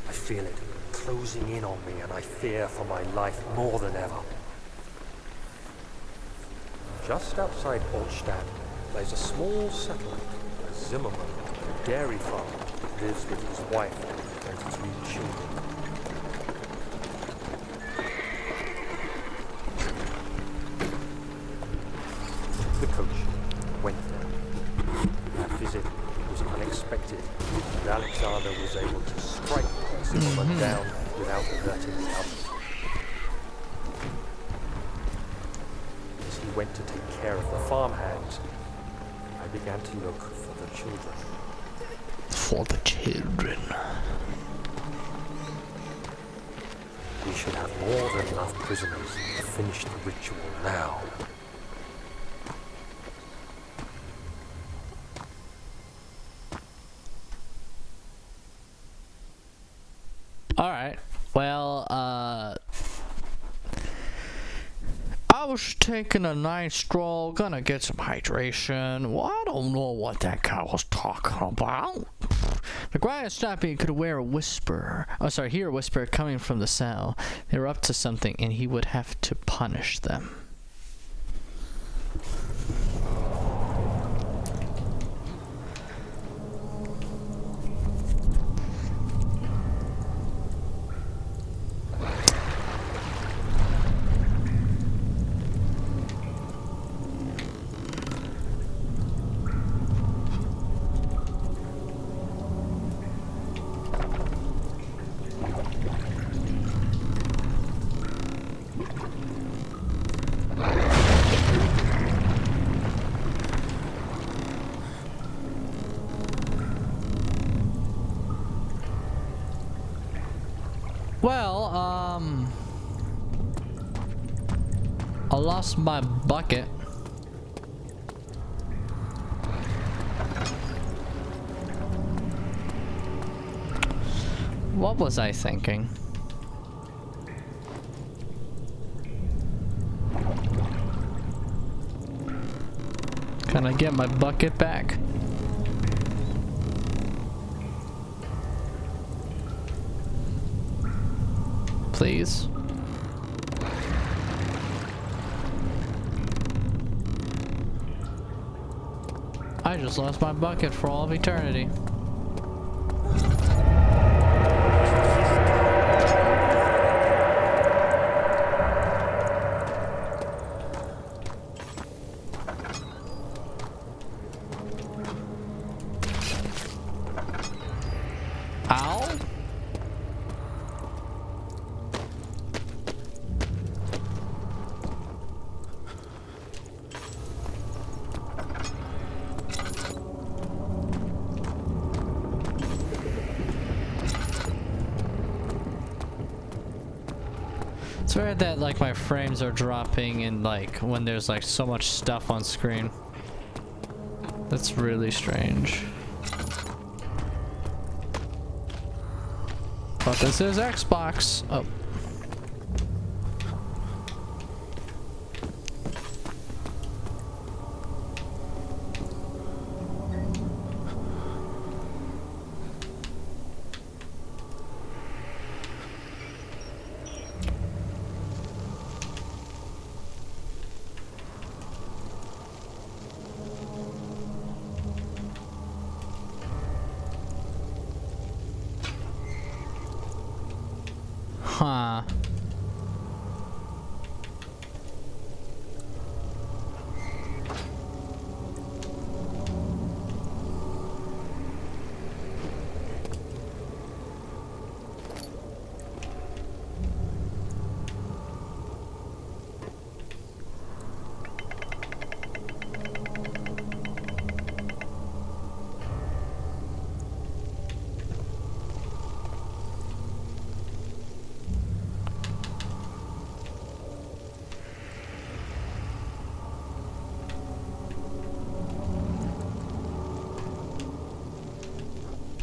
I feel it closing in on me, and I fear for my life more than ever. Just outside Altstadt lies a small settlement where Zimmerman, a dairy farmer, lives with his wife and 3 children. The coach went there. That visit was unexpected, and Alexander was able to strike Zimmerman down without alerting the others. As he went to take care of the farmhands, I began to look for the children. For the children. We should have more than enough prisoners to finish the ritual now. Alright, well, I was taking a nice stroll, gonna get some hydration. Well, I don't know what that guy was talking about. The quiet snappy could hear a whisper coming from the cell. They were up to something, and he would have to punish them. Well, I lost my bucket. What was I thinking? Can I get my bucket back? Please. I just lost my bucket for all of eternity. Ow? It's weird that like my frames are dropping and like when there's like so much stuff on screen. That's really strange. But this is Xbox. Oh. Huh.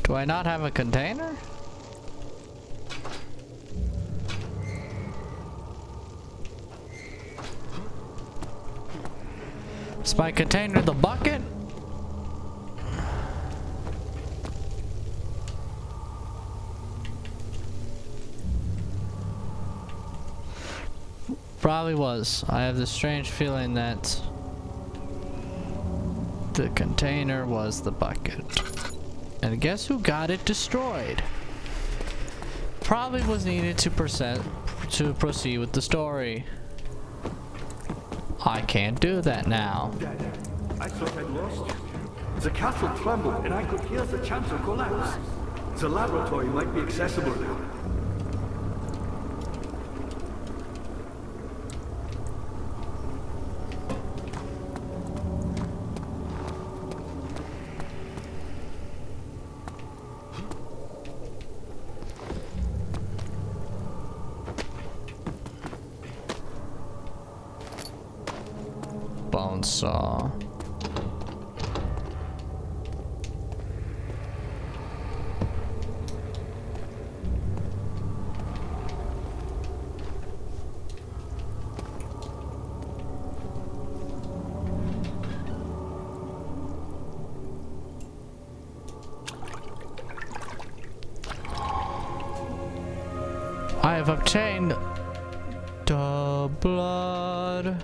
Do I not have a container? Is my container the bucket? Probably was. I have this strange feeling that the container was the bucket. And guess who got it destroyed? Probably was needed to proceed with the story. I can't do that now. Dad, I thought I'd lost you. The castle trembled and I could hear the chancel collapse. The laboratory might be accessible now. Bone saw. I have obtained the blood.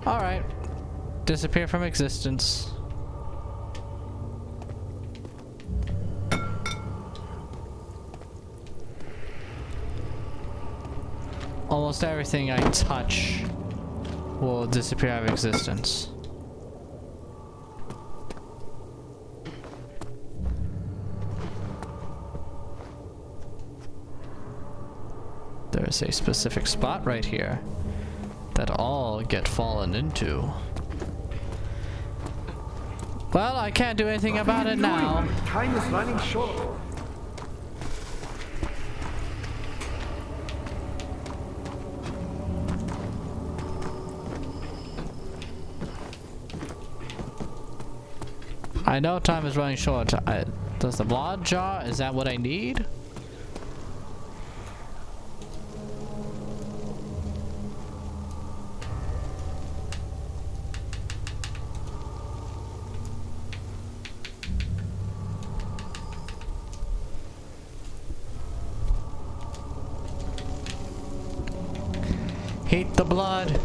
Alright. Disappear from existence. Almost everything I touch will disappear out of existence. There's a specific spot right here that all get fallen into. Well, I can't do anything about it now. Time is running short. I know time is running short. Does the blood jar? Is that what I need? Heat the blood.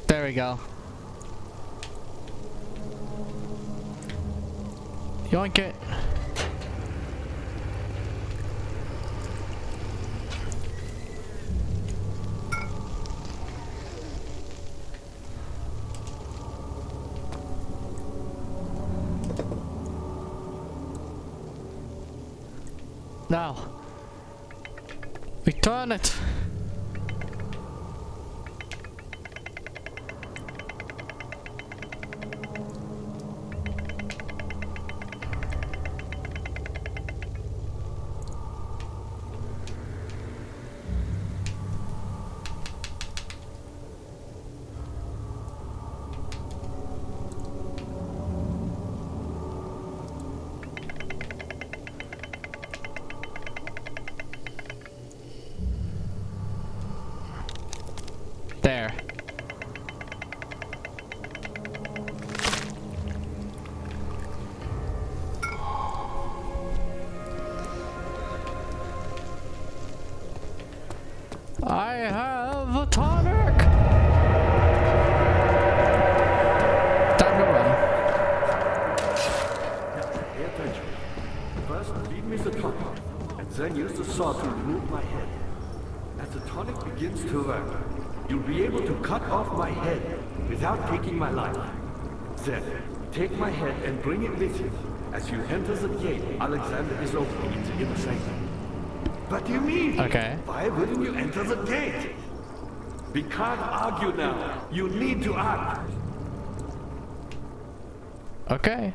There we go. Yoink it. Now, return it. I have a tonic. Time to run. Now, pay attention. First, feed me the tonic, and then use the saw to remove my head. As the tonic begins to work, you'll be able to cut off my head without taking my life. Then, take my head and bring it with you. As you enter the gate, Alexander is opening it in the sanctum. What do you mean? Okay. Why wouldn't you enter the gate? We can't argue now. You need to act. Okay.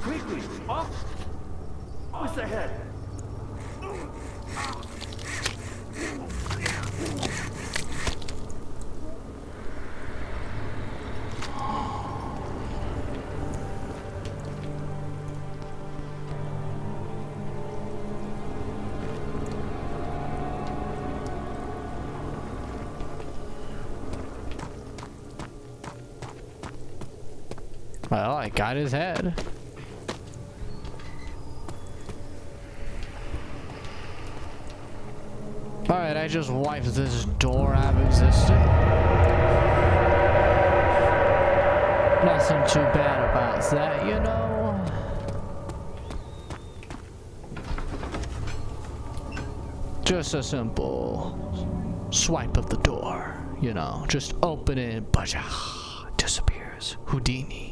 Quickly, off with the head. Well, I got his head. Alright, I just wiped this door out of existence. Nothing too bad about that, you know. Just a simple swipe of the door, you know. Just open it, baja, disappears. Houdini.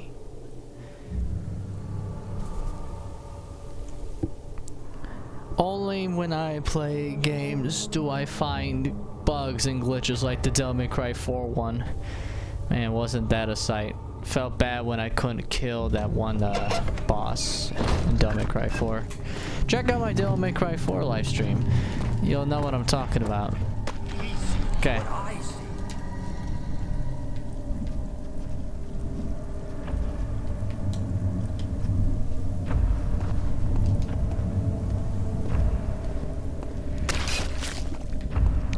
Only when I play games do I find bugs and glitches like the Devil May Cry 4 one. Man, wasn't that a sight. Felt bad when I couldn't kill that one boss in Devil May Cry 4. Check out my Devil May Cry 4 live stream. You'll know what I'm talking about. Okay.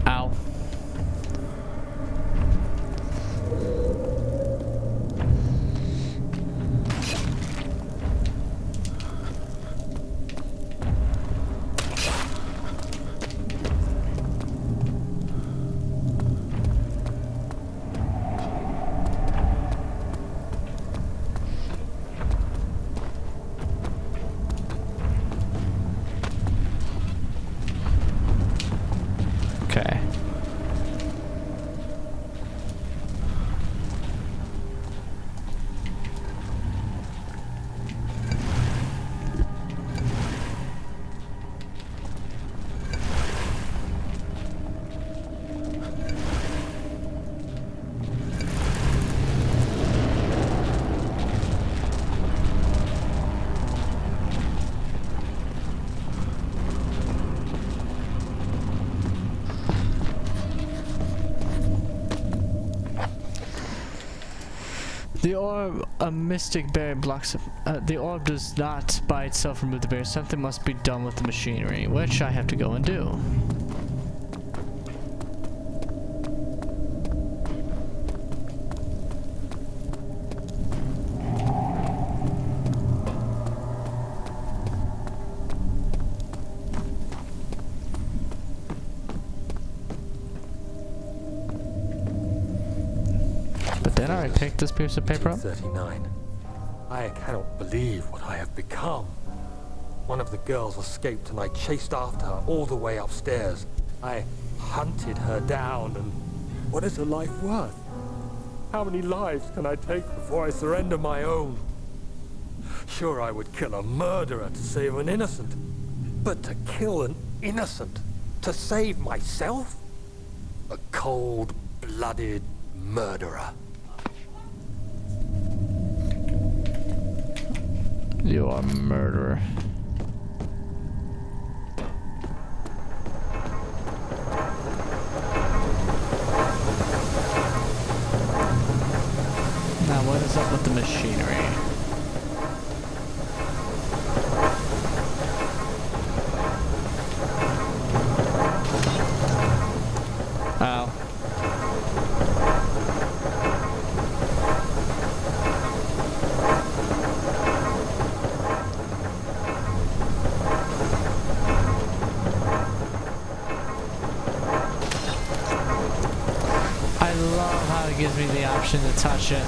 Ow. Okay. The orb, a mystic barrier blocks the orb does not by itself remove the barrier. Something must be done with the machinery, which I have to go and do. But then I picked this piece of paper up. 39. I cannot believe what I have become. One of the girls escaped and I chased after her all the way upstairs. I hunted her down, and what is a life worth? How many lives can I take before I surrender my own? Sure, I would kill a murderer to save an innocent, but to kill an innocent to save myself? A cold-blooded murderer. You are a murderer. Now, what is up with the machinery? Ow. itching to touch it.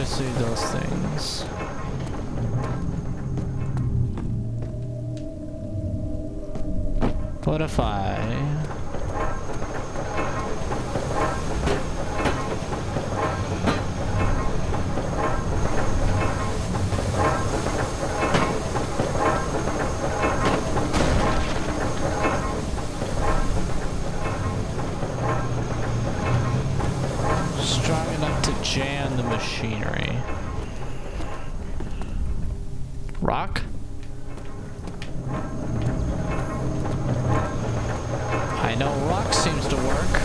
See those things. What if strong enough to jam the machinery? Rock? I know rock seems to work.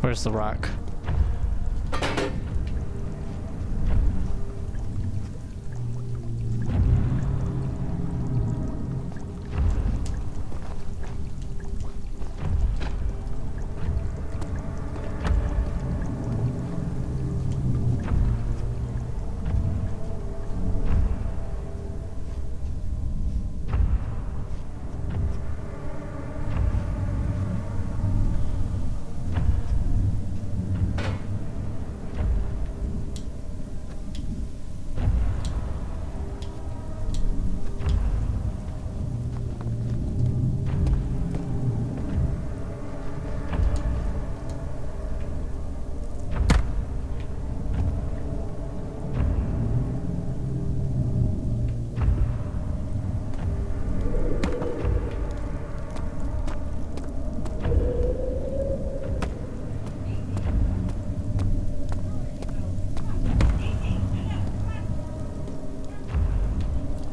Where's the rock?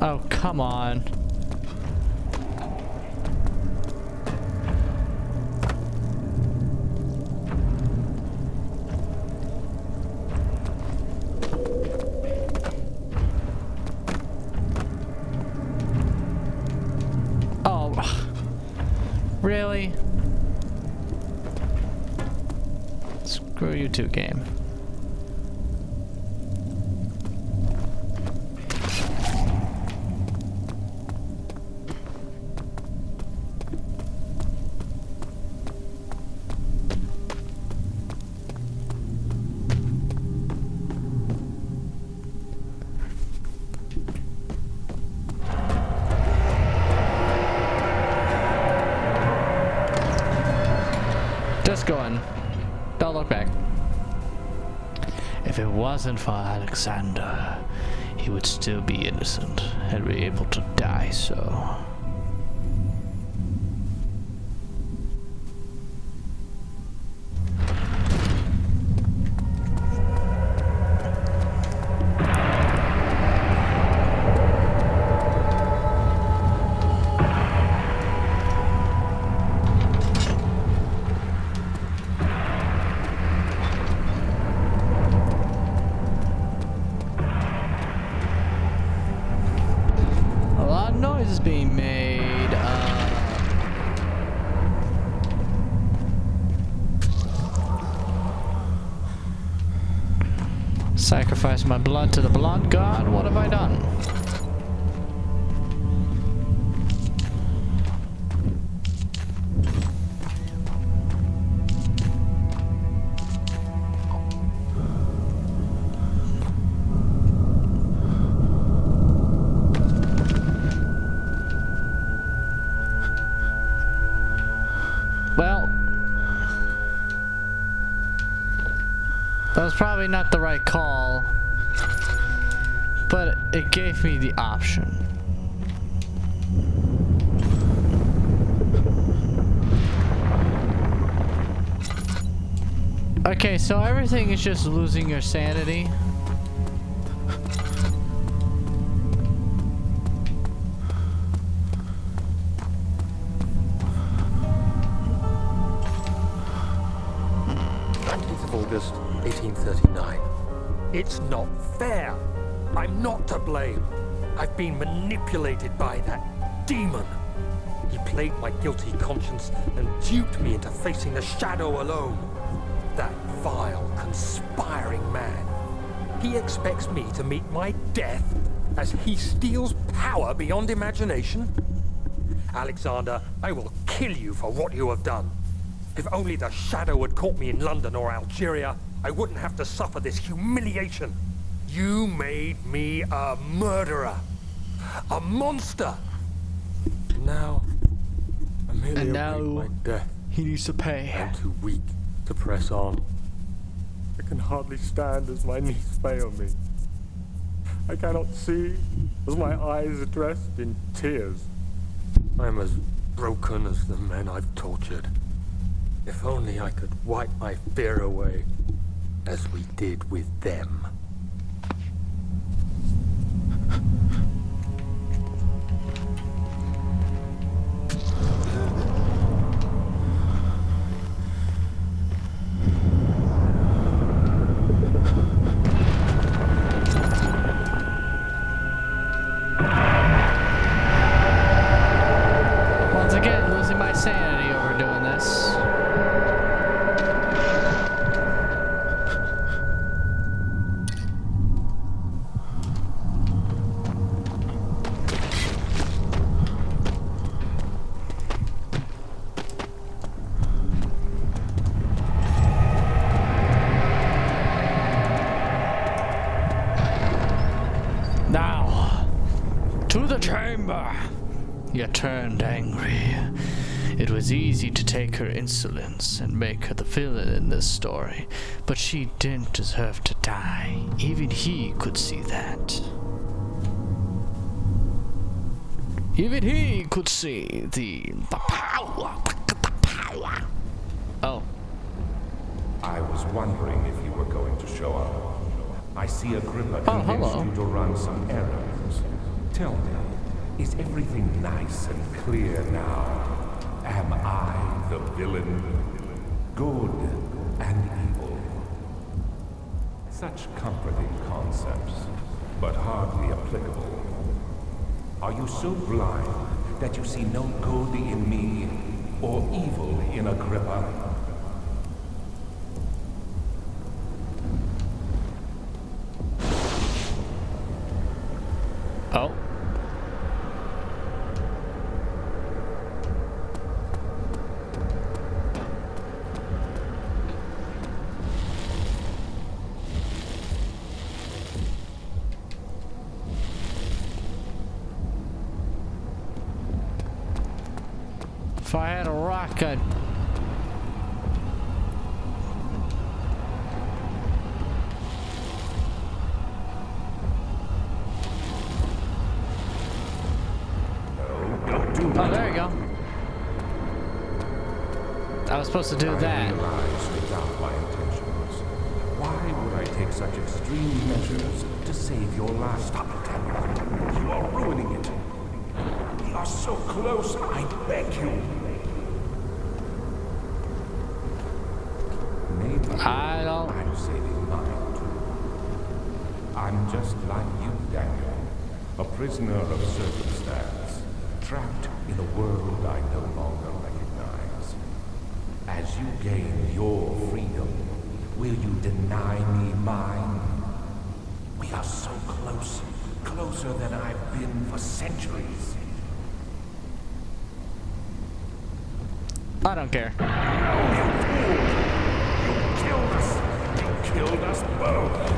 Oh, come on. Oh, really? Screw you too, game. Just going. Don't look back. If it wasn't for Alexander, he would still be innocent and be able to die so. Is being made. Sacrifice sacrifice my blood to the blood god? What have I done? Well, that was probably not the right call, but it gave me the option. Okay, so everything is just losing your sanity. August 1839. It's not fair. I'm not to blame. I've been manipulated by that demon. He played my guilty conscience and duped me into facing the shadow alone. That vile, conspiring man. He expects me to meet my death as he steals power beyond imagination. Alexander, I will kill you for what you have done. If only the shadow had caught me in London or Algeria, I wouldn't have to suffer this humiliation. You made me a murderer. A monster. Now, I'm merely awaiting my death. He needs to pay. I'm too weak to press on. I can hardly stand as my knees fail me. I cannot see as my eyes are dressed in tears. I am as broken as the men I've tortured. If only I could wipe my fear away, as we did with them. Once again, losing my sanity over doing this. Now, to the chamber. You turned angry. It was easy to take her insolence and make her the villain in this story, but she didn't deserve to die. Even he could see that. Even he could see the power. Oh. I was wondering if you were going to show up. I see Agrippa Oh, convinced hello. you to run some errands. Tell me, is everything nice and clear now? Am I the villain? Good and evil. Such comforting concepts, but hardly applicable. Are you so blind that you see no good in me or evil in Agrippa? Oh. If I had a rock, I'd... Oh, there you go. I was supposed to do that. I realize you doubt my intentions. Why would I take such extreme measures to save your last attempt? You are ruining it. We are so close, I beg you. Maybe I don't... I'm saving mine too. I'm just like you, Daniel. A prisoner of circumstance. Trapped in a world I no longer recognize. As you gain your freedom, will you deny me mine? We are so close. Closer than I've been for centuries. I don't care. You killed us. You killed us both.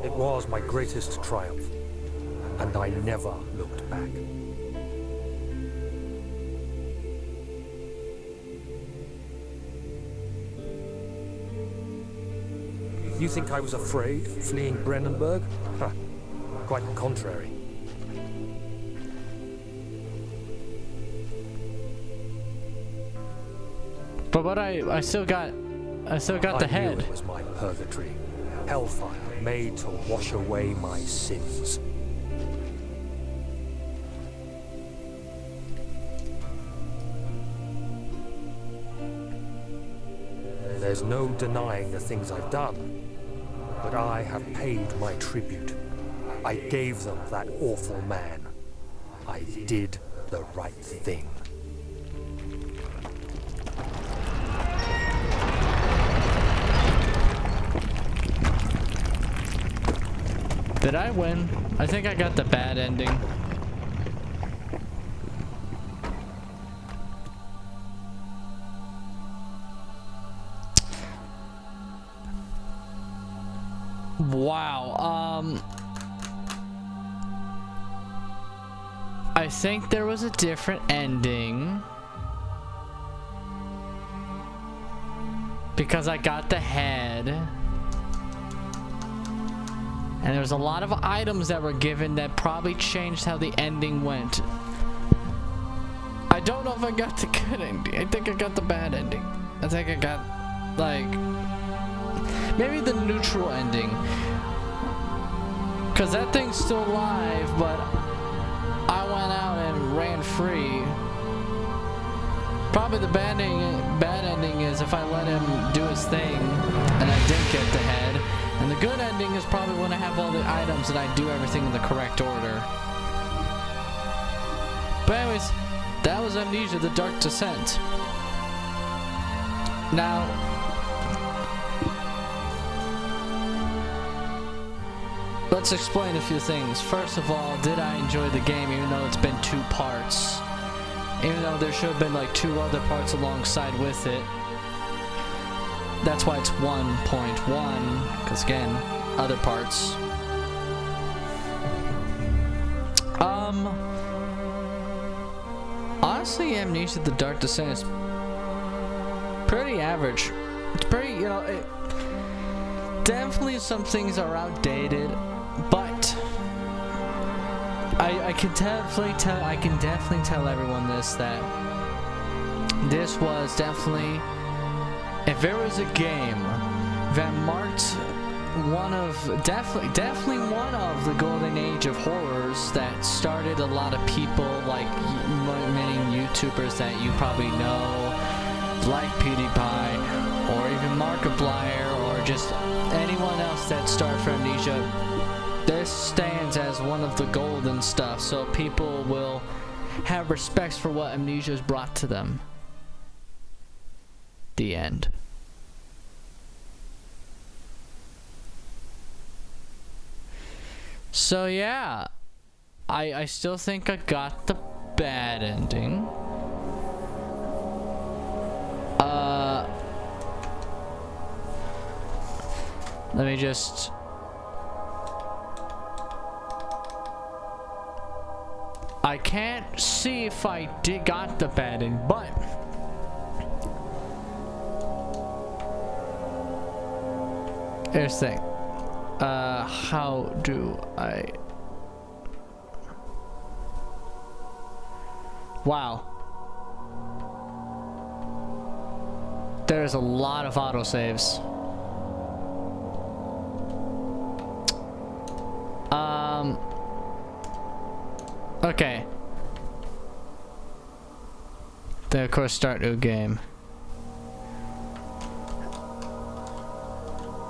It was my greatest triumph, and I never looked back. You think I was afraid, fleeing Brennenburg? Huh. Quite the contrary. But I still got the head. Knew it was my purgatory, hellfire made to wash away my sins. There's no denying the things I've done, but I have paid my tribute. I gave them that awful man. I did the right thing. Did I win? I think I got the bad ending. Wow. I think there was a different ending. Because I got the head. And there was a lot of items that were given that probably changed how the ending went. I don't know if I got the good ending. I think I got the bad ending. I think I got, like, maybe the neutral ending. Because that thing's still alive, but I went out and ran free. Probably the bad ending is if I let him do his thing and I didn't get the head. And the good ending is probably when I have all the items and I do everything in the correct order. But anyways, that was Amnesia: The Dark Descent. Now, let's explain a few things. First of all, did I enjoy the game even though it's been 2 parts? Even though there should have been like 2 other parts alongside with it. That's why it's 1.1, because again, other parts. Honestly, Amnesia: The Dark Descent is pretty average. It's pretty, you know, definitely some things are outdated, but I can definitely tell everyone this, that this was definitely, if there was a game that marked definitely one of the golden age of horrors that started a lot of people, like many YouTubers that you probably know, like PewDiePie, or even Markiplier, or just anyone else that started for Amnesia, this stands as one of the golden stuff, so people will have respect for what Amnesia has brought to them. The end. So yeah, I still think I got the bad ending. Let me just... I can't see if I got the bad ending, but... Here's the thing. How do I... Wow. There's a lot of autosaves. Okay. Then of course start new game.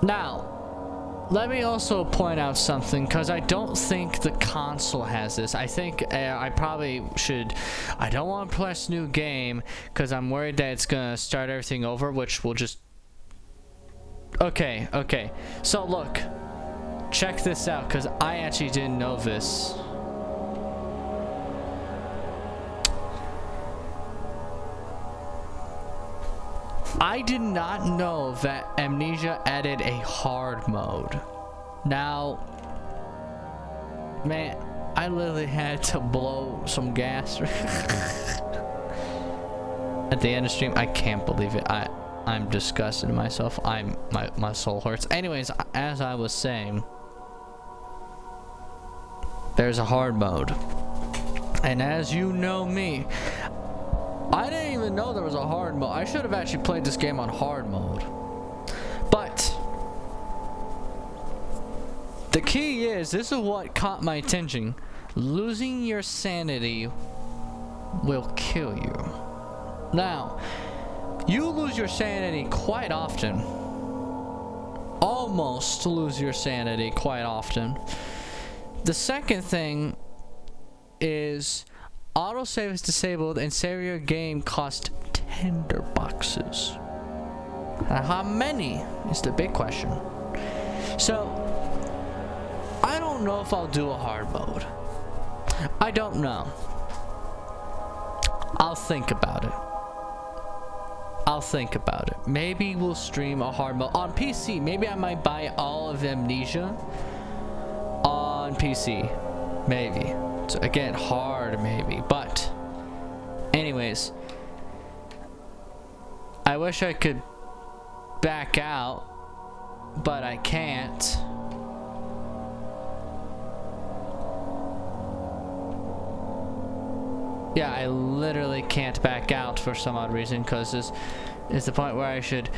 Now, let me also point out something, because I don't think the console has this. I think I probably should. I don't want to press new game, because I'm worried that it's going to start everything over, which will just... Okay. So, look. Check this out, because I actually didn't know this. I did not know that Amnesia added a hard mode. Now, man, I literally had to blow some gas at the end of stream. I can't believe it. I'm disgusted in myself. My soul hurts. Anyways, as I was saying, there's a hard mode, and as you know me, I didn't even know there was a hard mode. I should have actually played this game on hard mode. But the key is, this is what caught my attention. Losing your sanity will kill you. Now, you lose your sanity quite often. Almost lose your sanity quite often. The second thing is, autosave is disabled and save your game cost tender boxes. How many is the big question. So, I don't know if I'll do a hard mode. I don't know. I'll think about it. Maybe we'll stream a hard mode on PC. Maybe I might buy all of Amnesia on PC. Maybe. So again, hard maybe, but anyways, I wish I could back out, but I can't. Yeah, I literally can't back out for some odd reason, because this is the point where I should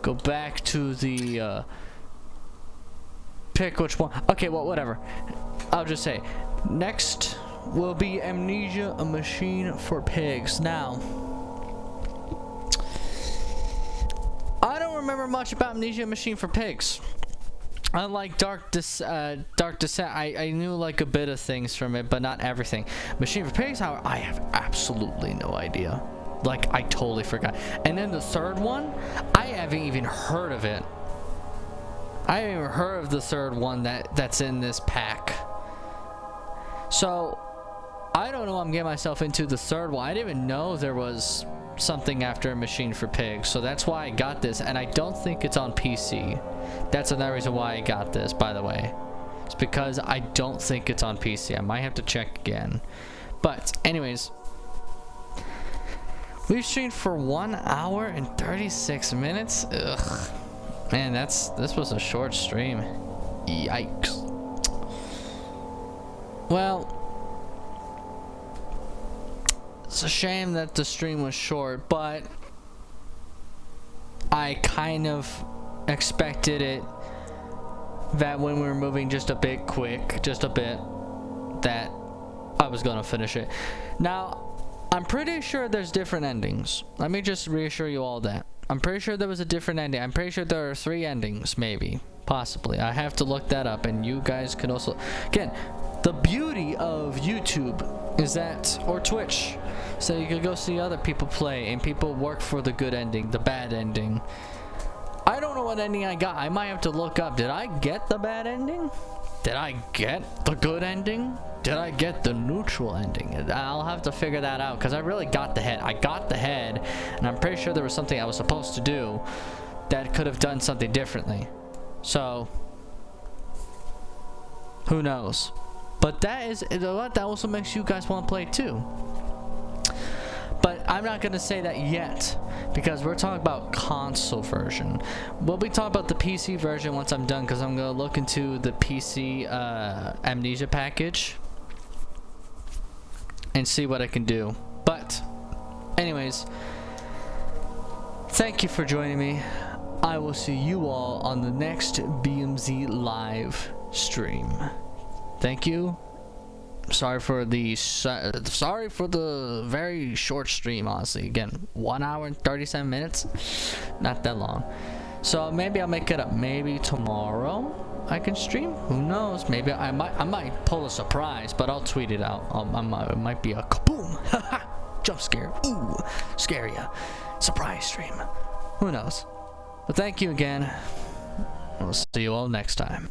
go back to the pick which one. Okay, well, whatever. I'll just say, next will be Amnesia, a machine for pigs. Now, I don't remember much about Amnesia, a machine for pigs. Unlike Dark Descent, I knew like a bit of things from it, but not everything. Machine for Pigs, however, I have absolutely no idea. Like, I totally forgot. And then the third one, I haven't even heard of it. I haven't even heard of the third one that's in this pack. So, I don't know what I'm getting myself into the third one. I didn't even know there was something after a Machine for Pigs, so that's why I got this, and I don't think it's on PC. That's another reason why I got this, by the way. It's because I don't think it's on PC. I might have to check again. But anyways, we've streamed for 1 hour and 36 minutes. Ugh, man, this was a short stream. Yikes. Well, it's a shame that the stream was short, but I kind of expected it that when we were moving just a bit quick, just a bit, that I was gonna finish it. Now, I'm pretty sure there's different endings. Let me just reassure you all that. I'm pretty sure there was a different ending. I'm pretty sure there are 3 endings, maybe, possibly. I have to look that up, and you guys could also, again, the beauty of YouTube is that, or Twitch, so you can go see other people play and people work for the good ending, the bad ending. I don't know what ending I got. I might have to look up. Did I get the bad ending? Did I get the good ending? Did I get the neutral ending? I'll have to figure that out, because I really got the head. I got the head, and I'm pretty sure there was something I was supposed to do that could have done something differently. So, who knows? But that also makes you guys want to play too. But I'm not going to say that yet, because we're talking about console version. We'll be talking about the PC version once I'm done, because I'm going to look into the PC Amnesia package and see what I can do. But anyways, thank you for joining me. I will see you all on the next BMZ live stream. Thank you. Sorry for the very short stream, honestly. Again, 1 hour and 37 minutes, not that long. So maybe I'll make it up. Maybe tomorrow I can stream. Who knows? Maybe I might pull a surprise, but I'll tweet it out. It might be a kaboom, jump scare, ooh, scare ya, surprise stream. Who knows? But thank you again. We'll see you all next time.